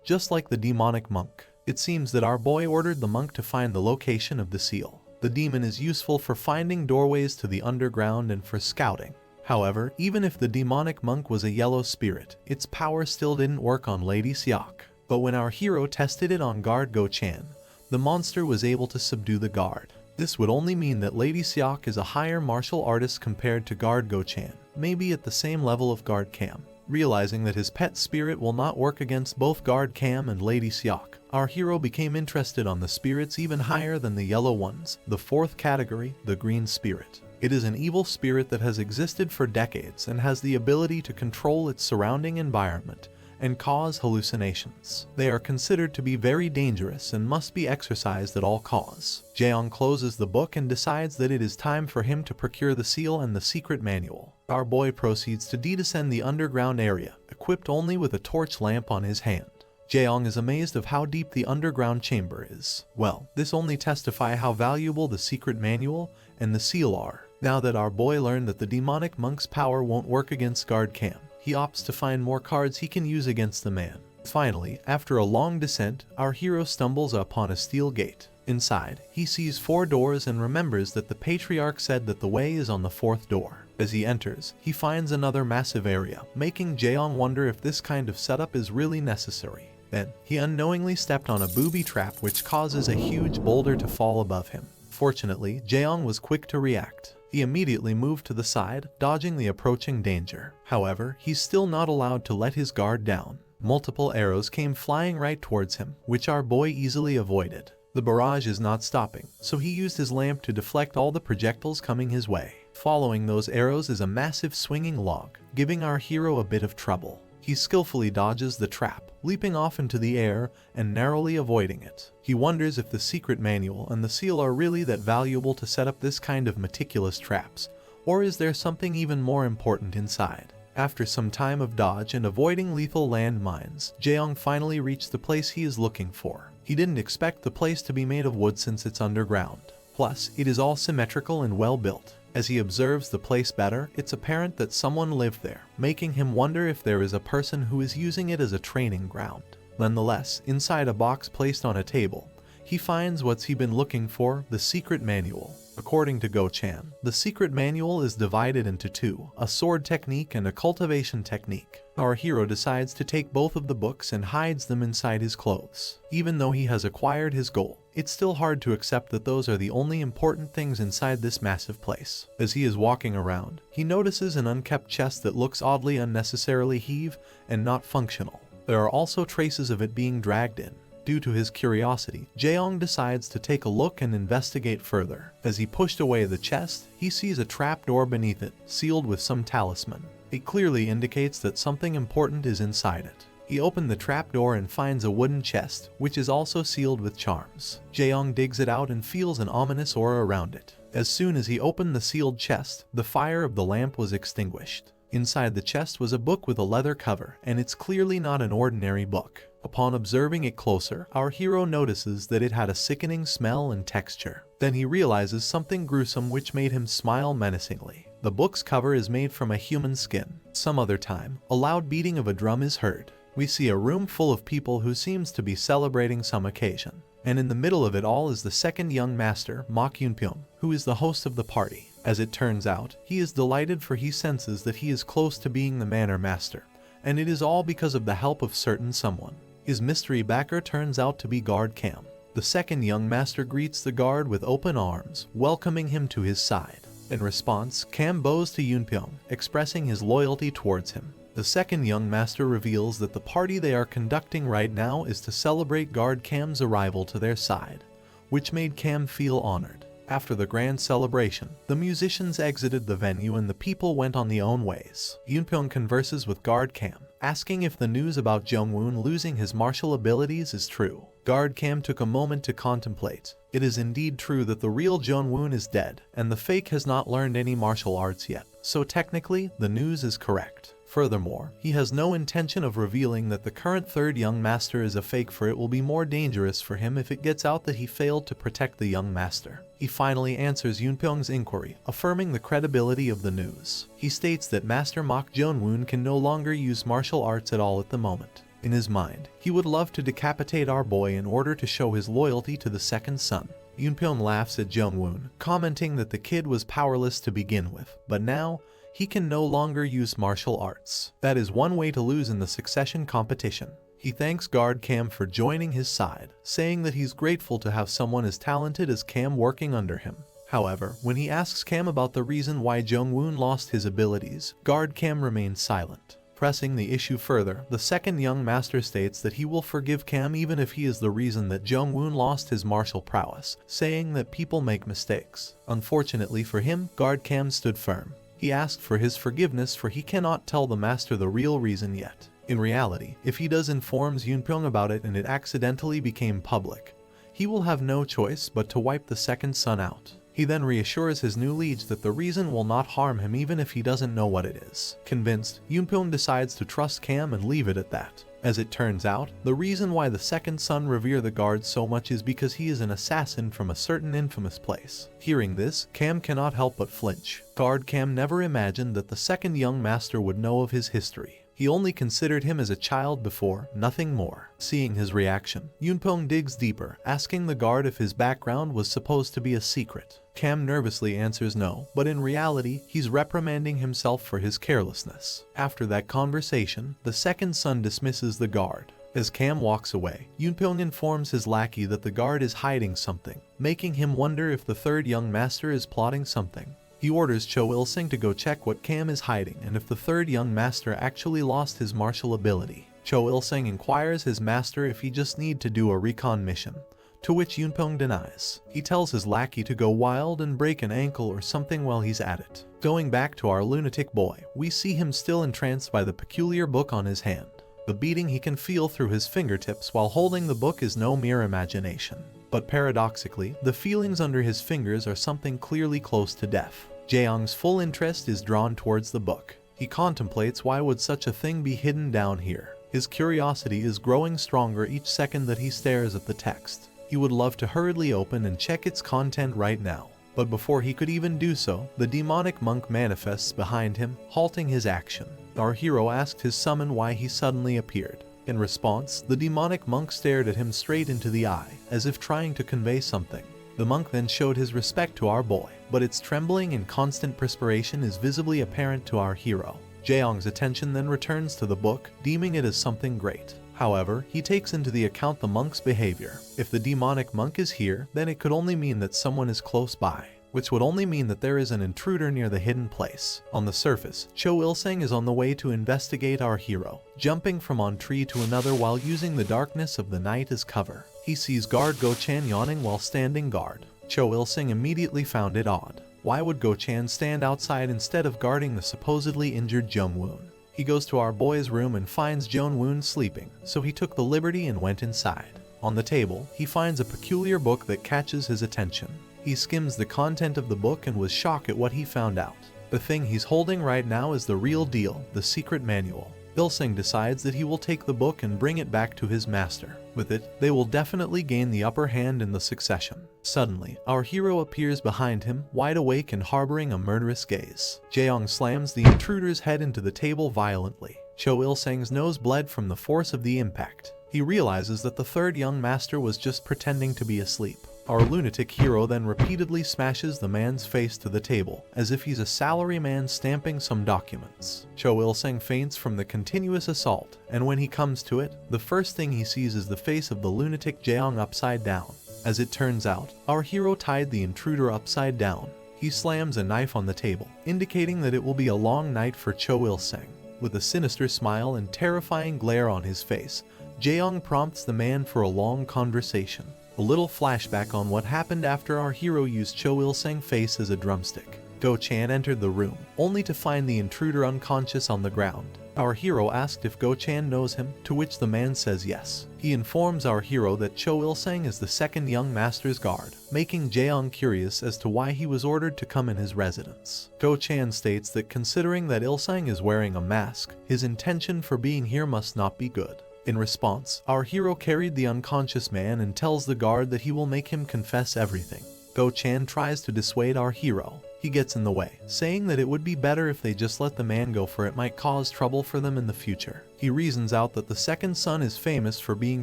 just like the demonic monk. It seems that our boy ordered the monk to find the location of the seal. The demon is useful for finding doorways to the underground and for scouting. However, even if the demonic monk was a yellow spirit, its power still didn't work on Lady Seok. But when our hero tested it on guard Go-chan, the monster was able to subdue the guard. This would only mean that Lady Seok is a higher martial artist compared to guard Go-chan, maybe at the same level of guard Cam. Realizing that his pet spirit will not work against both guard Cam and Lady Seok, our hero became interested on the spirits even higher than the yellow ones, the fourth category, the green spirit. It is an evil spirit that has existed for decades and has the ability to control its surrounding environment and cause hallucinations. They are considered to be very dangerous and must be exorcised at all costs. Jaeong closes the book and decides that it is time for him to procure the seal and the secret manual. Our boy proceeds to descend the underground area, equipped only with a torch lamp on his hand. Jaeong is amazed of how deep the underground chamber is. Well, this only testifies how valuable the secret manual and the seal are. Now that our boy learned that the demonic monk's power won't work against guard Cam, he opts to find more cards he can use against the man. Finally, after a long descent, our hero stumbles upon a steel gate. Inside, he sees 4 doors and remembers that the patriarch said that the way is on the 4th door. As he enters, he finds another massive area, making Cheon wonder if this kind of setup is really necessary. Then, he unknowingly stepped on a booby trap which causes a huge boulder to fall above him. Fortunately, Cheon was quick to react. He immediately moved to the side, dodging the approaching danger. However, he's still not allowed to let his guard down. Multiple arrows came flying right towards him, which our boy easily avoided. The barrage is not stopping, so he used his lamp to deflect all the projectiles coming his way. Following those arrows is a massive swinging log, giving our hero a bit of trouble. He skillfully dodges the trap, leaping off into the air and narrowly avoiding it. He wonders if the secret manual and the seal are really that valuable to set up this kind of meticulous traps, or is there something even more important inside? After some time of dodge and avoiding lethal landmines, Cheon finally reached the place he is looking for. He didn't expect the place to be made of wood since it's underground. Plus, it is all symmetrical and well built. As he observes the place better, it's apparent that someone lived there, making him wonder if there is a person who is using it as a training ground. Nonetheless, inside a box placed on a table, he finds what's he been looking for, the secret manual. According to Go-chan, the secret manual is divided into two, a sword technique and a cultivation technique. Our hero decides to take both of the books and hides them inside his clothes. Even though he has acquired his goal, it's still hard to accept that those are the only important things inside this massive place. As he is walking around, he notices an unkept chest that looks oddly unnecessarily heavy and not functional. There are also traces of it being dragged in. Due to his curiosity, Cheon decides to take a look and investigate further. As he pushed away the chest, he sees a trapdoor beneath it, sealed with some talisman. It clearly indicates that something important is inside it. He opened the trapdoor and finds a wooden chest, which is also sealed with charms. Cheon digs it out and feels an ominous aura around it. As soon as he opened the sealed chest, the fire of the lamp was extinguished. Inside the chest was a book with a leather cover, and it's clearly not an ordinary book. Upon observing it closer, our hero notices that it had a sickening smell and texture. Then he realizes something gruesome which made him smile menacingly. The book's cover is made from a human skin. Some other time, a loud beating of a drum is heard. We see a room full of people who seems to be celebrating some occasion. And in the middle of it all is the second young master, Ma Agaiin, who is the host of the party. As it turns out, he is delighted for he senses that he is close to being the manor master, and it is all because of the help of certain someone. His mystery backer turns out to be guard Cam. The second young master greets the guard with open arms, welcoming him to his side. In response, Cam bows to Yoonpyong, expressing his loyalty towards him. The second young master reveals that the party they are conducting right now is to celebrate guard Cam's arrival to their side, which made Cam feel honored. After the grand celebration, the musicians exited the venue and the people went on their own ways. Yoonpyong converses with guard Cam, asking if the news about Jungwoon losing his martial abilities is true. Guard Cam took a moment to contemplate. It is indeed true that the real Jungwoon is dead, and the fake has not learned any martial arts yet, so technically, the news is correct. Furthermore, he has no intention of revealing that the current third young master is a fake, for it will be more dangerous for him if it gets out that he failed to protect the young master. He finally answers Yoonpyong's inquiry, affirming the credibility of the news. He states that Master Mok Jungwoon can no longer use martial arts at all at the moment. In his mind, he would love to decapitate our boy in order to show his loyalty to the second son. Yoonpyong laughs at Jungwoon, commenting that the kid was powerless to begin with, but now, he can no longer use martial arts. That is one way to lose in the succession competition. He thanks guard Cam for joining his side, saying that he's grateful to have someone as talented as Cam working under him. However, when he asks Cam about the reason why Jungwoon lost his abilities, guard Cam remains silent. Pressing the issue further, the second young master states that he will forgive Cam even if he is the reason that Jungwoon lost his martial prowess, saying that people make mistakes. Unfortunately for him, guard Cam stood firm. He asked for his forgiveness, for he cannot tell the master the real reason yet. In reality, if he does informs Yoonpyong about it and it accidentally became public, he will have no choice but to wipe the second son out. He then reassures his new liege that the reason will not harm him even if he doesn't know what it is. Convinced, Yoonpyong decides to trust Cam and leave it at that. As it turns out, the reason why the second son revere the guards so much is because he is an assassin from a certain infamous place. Hearing this, Cam cannot help but flinch. Guard Cam never imagined that the second young master would know of his history. He only considered him as a child before, nothing more. Seeing his reaction, Yoonpong digs deeper, asking the guard if his background was supposed to be a secret. Cam nervously answers no, but in reality, he's reprimanding himself for his carelessness. After that conversation, the second son dismisses the guard. As Cam walks away, Yoonpong informs his lackey that the guard is hiding something, making him wonder if the third young master is plotting something. He orders Cho Il-sung to go check what Cam is hiding and if the third young master actually lost his martial ability. Cho Il-sung inquires his master if he just need to do a recon mission, to which Yoonpong denies. He tells his lackey to go wild and break an ankle or something while he's at it. Going back to our lunatic boy, we see him still entranced by the peculiar book on his hand. The beating he can feel through his fingertips while holding the book is no mere imagination. But paradoxically, the feelings under his fingers are something clearly close to death. Jaeyoung's full interest is drawn towards the book. He contemplates why would such a thing be hidden down here. His curiosity is growing stronger each second that he stares at the text. He would love to hurriedly open and check its content right now. But before he could even do so, the demonic monk manifests behind him, halting his action. Our hero asked his summon why he suddenly appeared. In response, the demonic monk stared at him straight into the eye, as if trying to convey something. The monk then showed his respect to our boy, but its trembling and constant perspiration is visibly apparent to our hero. Jaeyoung's attention then returns to the book, deeming it as something great. However, he takes into the account the monk's behavior. If the demonic monk is here, then it could only mean that someone is close by, which would only mean that there is an intruder near the hidden place. On the surface, Cho Il-sung is on the way to investigate our hero, jumping from one tree to another while using the darkness of the night as cover. He sees guard Go-chan yawning while standing guard. Cho Il-sung immediately found it odd. Why would Go-chan stand outside instead of guarding the supposedly injured Jung-woon? He goes to our boy's room and finds Jung-woon sleeping, so he took the liberty and went inside. On the table, he finds a peculiar book that catches his attention. He skims the content of the book and was shocked at what he found out. The thing he's holding right now is the real deal, the secret manual. Il-sung decides that he will take the book and bring it back to his master. With it, they will definitely gain the upper hand in the succession. Suddenly, our hero appears behind him, wide awake and harboring a murderous gaze. Jaeyoung slams the intruder's head into the table violently. Cho Il-sung's nose bled from the force of the impact. He realizes that the third young master was just pretending to be asleep. Our lunatic hero then repeatedly smashes the man's face to the table, as if he's a salaryman stamping some documents. Cho Il-sung faints from the continuous assault, and when he comes to it, the first thing he sees is the face of the lunatic Jaeyoung upside down. As it turns out, our hero tied the intruder upside down. He slams a knife on the table, indicating that it will be a long night for Cho Il-sung. With a sinister smile and terrifying glare on his face, Jaeyoung prompts the man for a long conversation. A little flashback on what happened after our hero used Cho Il-sung's face as a drumstick. Go-chan entered the room, only to find the intruder unconscious on the ground. Our hero asked if Go-chan knows him, to which the man says yes. He informs our hero that Cho Il-sung is the second young master's guard, making Jaeyoung curious as to why he was ordered to come in his residence. Go-chan states that considering that Il-sung is wearing a mask, his intention for being here must not be good. In response, our hero carried the unconscious man and tells the guard that he will make him confess everything. Go-chan tries to dissuade our hero. He gets in the way, saying that it would be better if they just let the man go, for it might cause trouble for them in the future. He reasons out that the second son is famous for being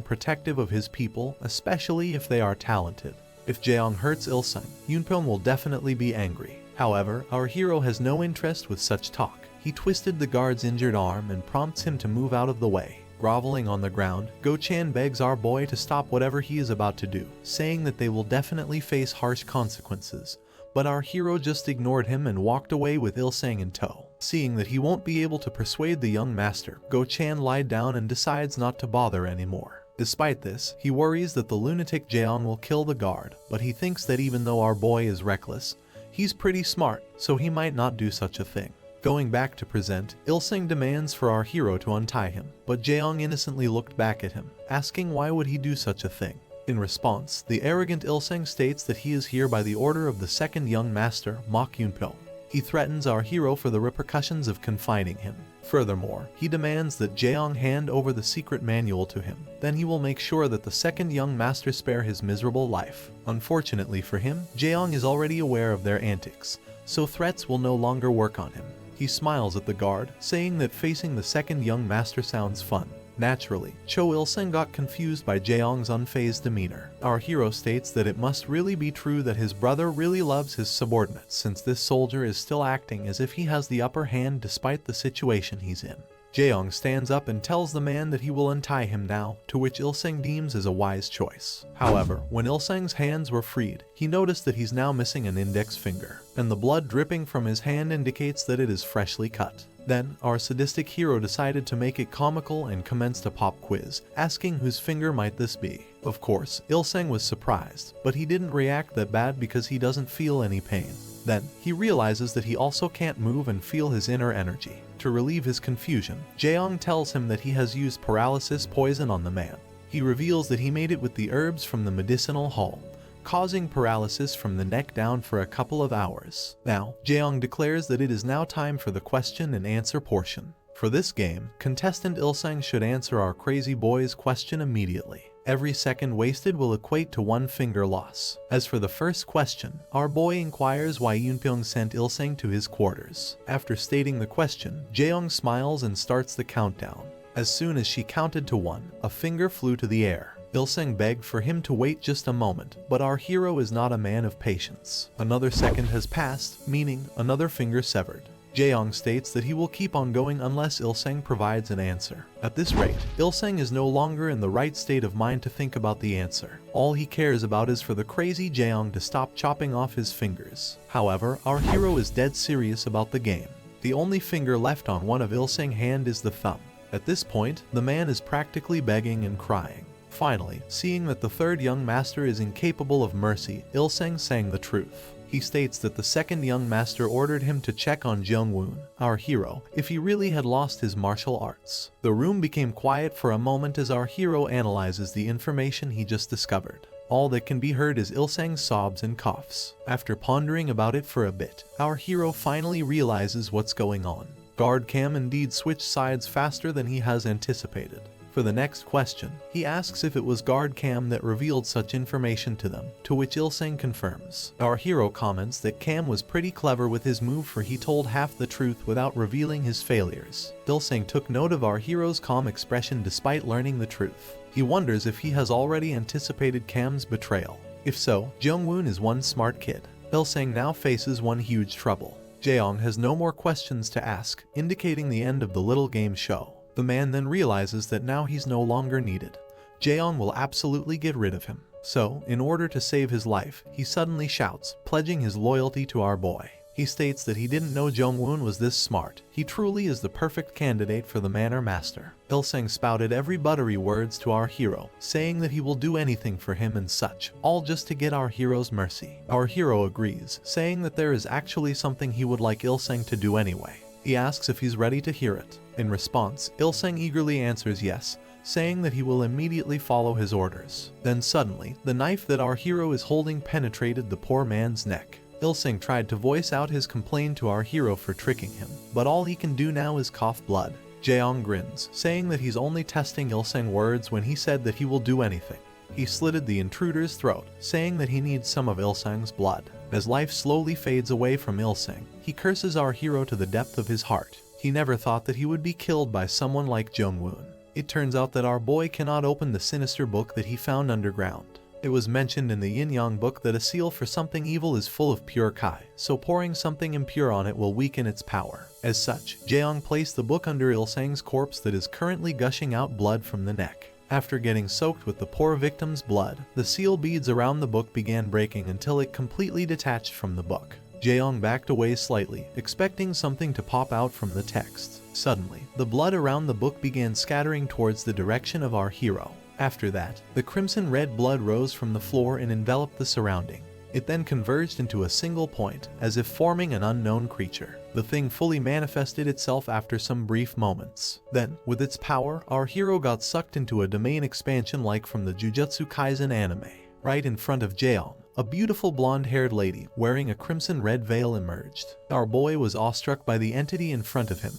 protective of his people, especially if they are talented. If Jaeyoung hurts Il-sung, Yoonpong will definitely be angry. However, our hero has no interest with such talk. He twisted the guard's injured arm and prompts him to move out of the way. Groveling on the ground, Go-chan begs our boy to stop whatever he is about to do, saying that they will definitely face harsh consequences. But our hero just ignored him and walked away with Il-sung in tow. Seeing that he won't be able to persuade the young master, Go-chan lied down and decides not to bother anymore. Despite this, he worries that the lunatic Jaeyoung will kill the guard, but he thinks that even though our boy is reckless, he's pretty smart, so he might not do such a thing. Going back to present, Il-sung demands for our hero to untie him, but Jaeyoung innocently looked back at him, asking why would he do such a thing. In response, the arrogant Il-sung states that he is here by the order of the second young master, Ma Yoonpong. He threatens our hero for the repercussions of confining him. Furthermore, he demands that Jaeyoung hand over the secret manual to him, then he will make sure that the second young master spare his miserable life. Unfortunately for him, Jaeyoung is already aware of their antics, so threats will no longer work on him. He smiles at the guard, saying that facing the second young master sounds fun. Naturally, Cho Il-seng got confused by Jaeong's unfazed demeanor. Our hero states that it must really be true that his brother really loves his subordinates, since this soldier is still acting as if he has the upper hand despite the situation he's in. Jaeong stands up and tells the man that he will untie him now, to which Il-seng deems as a wise choice. However, when Il-seng's hands were freed, he noticed that he's now missing an index finger, and the blood dripping from his hand indicates that it is freshly cut. Then, our sadistic hero decided to make it comical and commenced a pop quiz, asking whose finger might this be. Of course, Il-seng was surprised, but he didn't react that bad because he doesn't feel any pain. Then, he realizes that he also can't move and feel his inner energy. To relieve his confusion, Jaeong tells him that he has used paralysis poison on the man. He reveals that he made it with the herbs from the medicinal hall, causing paralysis from the neck down for a couple of hours. Now, Jaeong declares that it is now time for the question and answer portion. For this game, contestant Il-seng should answer our crazy boy's question immediately. Every second wasted will equate to one finger loss. As for the first question, our boy inquires why Yoonpyong sent Il-seng to his quarters. After stating the question, Jaeong smiles and starts the countdown. As soon as she counted to 1, a finger flew to the air. Il-seng begged for him to wait just a moment, but our hero is not a man of patience. Another second has passed, meaning another finger severed. Jaeong states that he will keep on going unless Il-seng provides an answer. At this rate, Il-seng is no longer in the right state of mind to think about the answer. All he cares about is for the crazy Jaeong to stop chopping off his fingers. However, our hero is dead serious about the game. The only finger left on one of Il-seng's hand is the thumb. At this point, the man is practically begging and crying. Finally, seeing that the third young master is incapable of mercy, Il-seng sang the truth. He states that the second young master ordered him to check on Jung-woon, our hero, if he really had lost his martial arts. The room became quiet for a moment as our hero analyzes the information he just discovered. All that can be heard is Il-seng's sobs and coughs. After pondering about it for a bit, our hero finally realizes what's going on. Guard Cam indeed switched sides faster than he has anticipated. For the next question, he asks if it was Guard Cam that revealed such information to them, to which Il-seng confirms. Our hero comments that Cam was pretty clever with his move, for he told half the truth without revealing his failures. Il-seng took note of our hero's calm expression despite learning the truth. He wonders if he has already anticipated Cam's betrayal. If so, Jung-woon is one smart kid. Il-seng now faces one huge trouble. Jaeong has no more questions to ask, indicating the end of the little game show. The man then realizes that now he's no longer needed. Jaeong will absolutely get rid of him. So, in order to save his life, he suddenly shouts, pledging his loyalty to our boy. He states that he didn't know Jung-woon was this smart. He truly is the perfect candidate for the manor master. Il-seng spouted every buttery words to our hero, saying that he will do anything for him and such, all just to get our hero's mercy. Our hero agrees, saying that there is actually something he would like Il-seng to do anyway. He asks if he's ready to hear it. In response, Il-seng eagerly answers yes, saying that he will immediately follow his orders. Then suddenly, the knife that our hero is holding penetrated the poor man's neck. Il-seng tried to voice out his complaint to our hero for tricking him, but all he can do now is cough blood. Jaeong grins, saying that he's only testing Il-seng's words when he said that he will do anything. He slitted the intruder's throat, saying that he needs some of Il-seng's blood. As life slowly fades away from Il-seng, he curses our hero to the depth of his heart. He never thought that he would be killed by someone like Jung-woon. It turns out that our boy cannot open the sinister book that he found underground. It was mentioned in the Yin-Yang book that a seal for something evil is full of pure Kai, so pouring something impure on it will weaken its power. As such, Jaeong placed the book under Il-seng's corpse that is currently gushing out blood from the neck. After getting soaked with the poor victim's blood, the seal beads around the book began breaking until it completely detached from the book. Jaeong backed away slightly, expecting something to pop out from the text. Suddenly, the blood around the book began scattering towards the direction of our hero. After that, the crimson-red blood rose from the floor and enveloped the surrounding. It then converged into a single point, as if forming an unknown creature. The thing fully manifested itself after some brief moments. Then, with its power, our hero got sucked into a domain expansion like from the Jujutsu Kaisen anime. Right in front of Jaeong, a beautiful blonde-haired lady wearing a crimson-red veil emerged. Our boy was awestruck by the entity in front of him,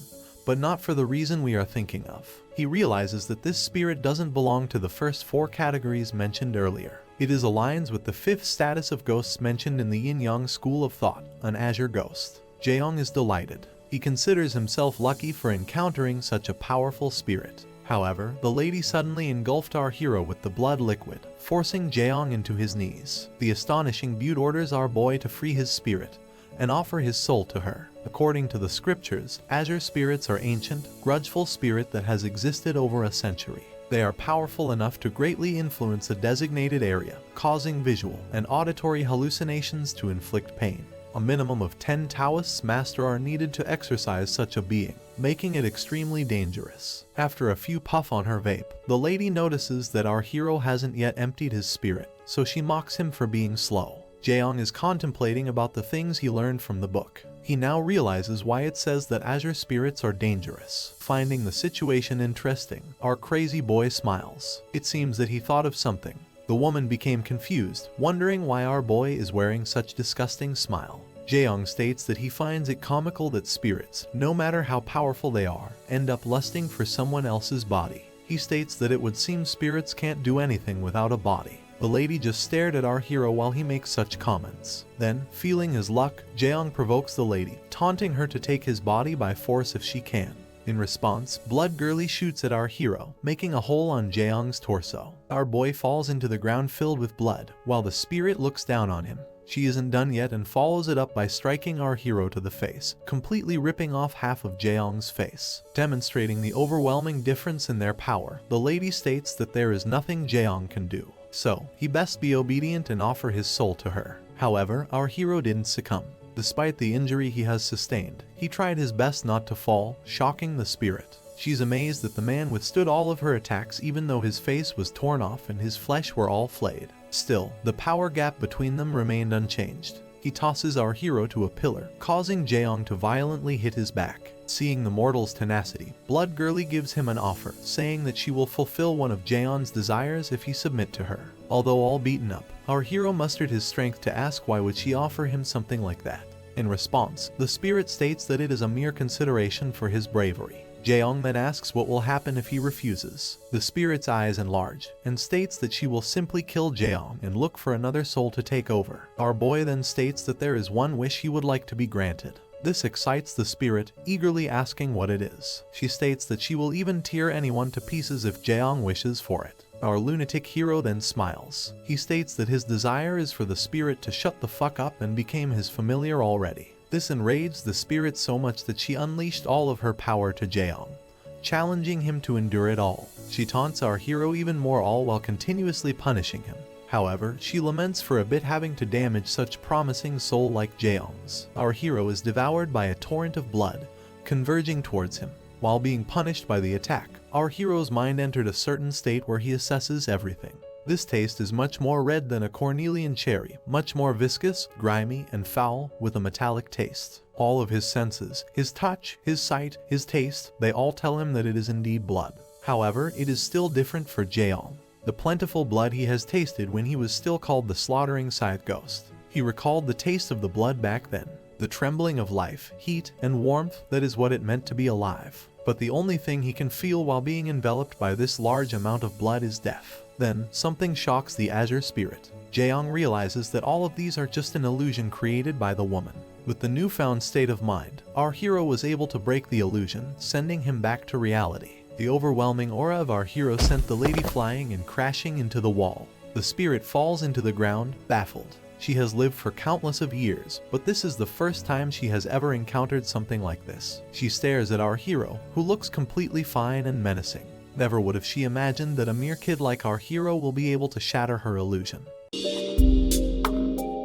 but not for the reason we are thinking of. He realizes that this spirit doesn't belong to the first 4 categories mentioned earlier. It aligns with the 5th status of ghosts mentioned in the Yin-Yang school of thought, an azure ghost. Jaeong is delighted. He He considers himself lucky for encountering such a powerful spirit. However, the lady suddenly engulfed our hero with the blood liquid, forcing Jaeong into his knees. The astonishing beaut orders our boy to free his spirit and offer his soul to her. According to the scriptures, azure spirits are ancient, grudgeful spirit that has existed over a century. They are powerful enough to greatly influence a designated area, causing visual and auditory hallucinations to inflict pain. A minimum of 10 Taoists master are needed to exorcise such a being, making it extremely dangerous. After a few puff on her vape, the lady notices that our hero hasn't yet emptied his spirit, so she mocks him for being slow. Jaeong is contemplating about the things he learned from the book. He now realizes why it says that azure spirits are dangerous. Finding the situation interesting, our crazy boy smiles. It seems that he thought of something. The woman became confused, wondering why our boy is wearing such disgusting smile. Jaeong states that he finds it comical that spirits, no matter how powerful they are, end up lusting for someone else's body. He states that it would seem spirits can't do anything without a body. The lady just stared at our hero while he makes such comments. Then, feeling his luck, Jaeong provokes the lady, taunting her to take his body by force if she can. In response, Blood Girly shoots at our hero, making a hole on Jaeong's torso. Our boy falls into the ground filled with blood, while the spirit looks down on him. She isn't done yet and follows it up by striking our hero to the face, completely ripping off half of Jaeong's face. Demonstrating the overwhelming difference in their power, the lady states that there is nothing Jaeong can do, so he best be obedient and offer his soul to her. However, our hero didn't succumb. Despite the injury he has sustained, he tried his best not to fall, shocking the spirit. She's amazed that the man withstood all of her attacks even though his face was torn off and his flesh were all flayed. Still, the power gap between them remained unchanged. He tosses our hero to a pillar, causing Jaeong to violently hit his back. Seeing the mortal's tenacity, Blood Girly gives him an offer, saying that she will fulfill one of Jaeong's desires if he submit to her. Although all beaten up, our hero mustered his strength to ask why would she offer him something like that. In response, the spirit states that it is a mere consideration for his bravery. Jaeong then asks what will happen if he refuses. The spirit's eyes enlarge, and states that she will simply kill Jaeong and look for another soul to take over. Our boy then states that there is one wish he would like to be granted. This excites the spirit, eagerly asking what it is. She states that she will even tear anyone to pieces if Jaeong wishes for it. Our lunatic hero then smiles. He states that his desire is for the spirit to shut the fuck up and became his familiar already. This enraged the spirit so much that she unleashed all of her power to Jaeong, challenging him to endure it all. She taunts our hero even more, all while continuously punishing him. However, she laments for a bit having to damage such promising soul like Jaeong's. Our hero is devoured by a torrent of blood, converging towards him. While being punished by the attack, our hero's mind entered a certain state where he assesses everything. This taste is much more red than a cornelian cherry, much more viscous, grimy, and foul, with a metallic taste. All of his senses, his touch, his sight, his taste, they all tell him that it is indeed blood. However, it is still different for Jaeong. The plentiful blood he has tasted when he was still called the slaughtering scythe ghost. He recalled the taste of the blood back then. The trembling of life, heat, and warmth, that is what it meant to be alive. But the only thing he can feel while being enveloped by this large amount of blood is death. Then, something shocks the azure spirit. Jaeong realizes that all of these are just an illusion created by the woman. With the newfound state of mind, our hero was able to break the illusion, sending him back to reality. The overwhelming aura of our hero sent the lady flying and crashing into the wall. The spirit falls into the ground, baffled. She has lived for countless of years, but this is the first time she has ever encountered something like this. She stares at our hero, who looks completely fine and menacing. Never would have she imagined that a mere kid like our hero will be able to shatter her illusion.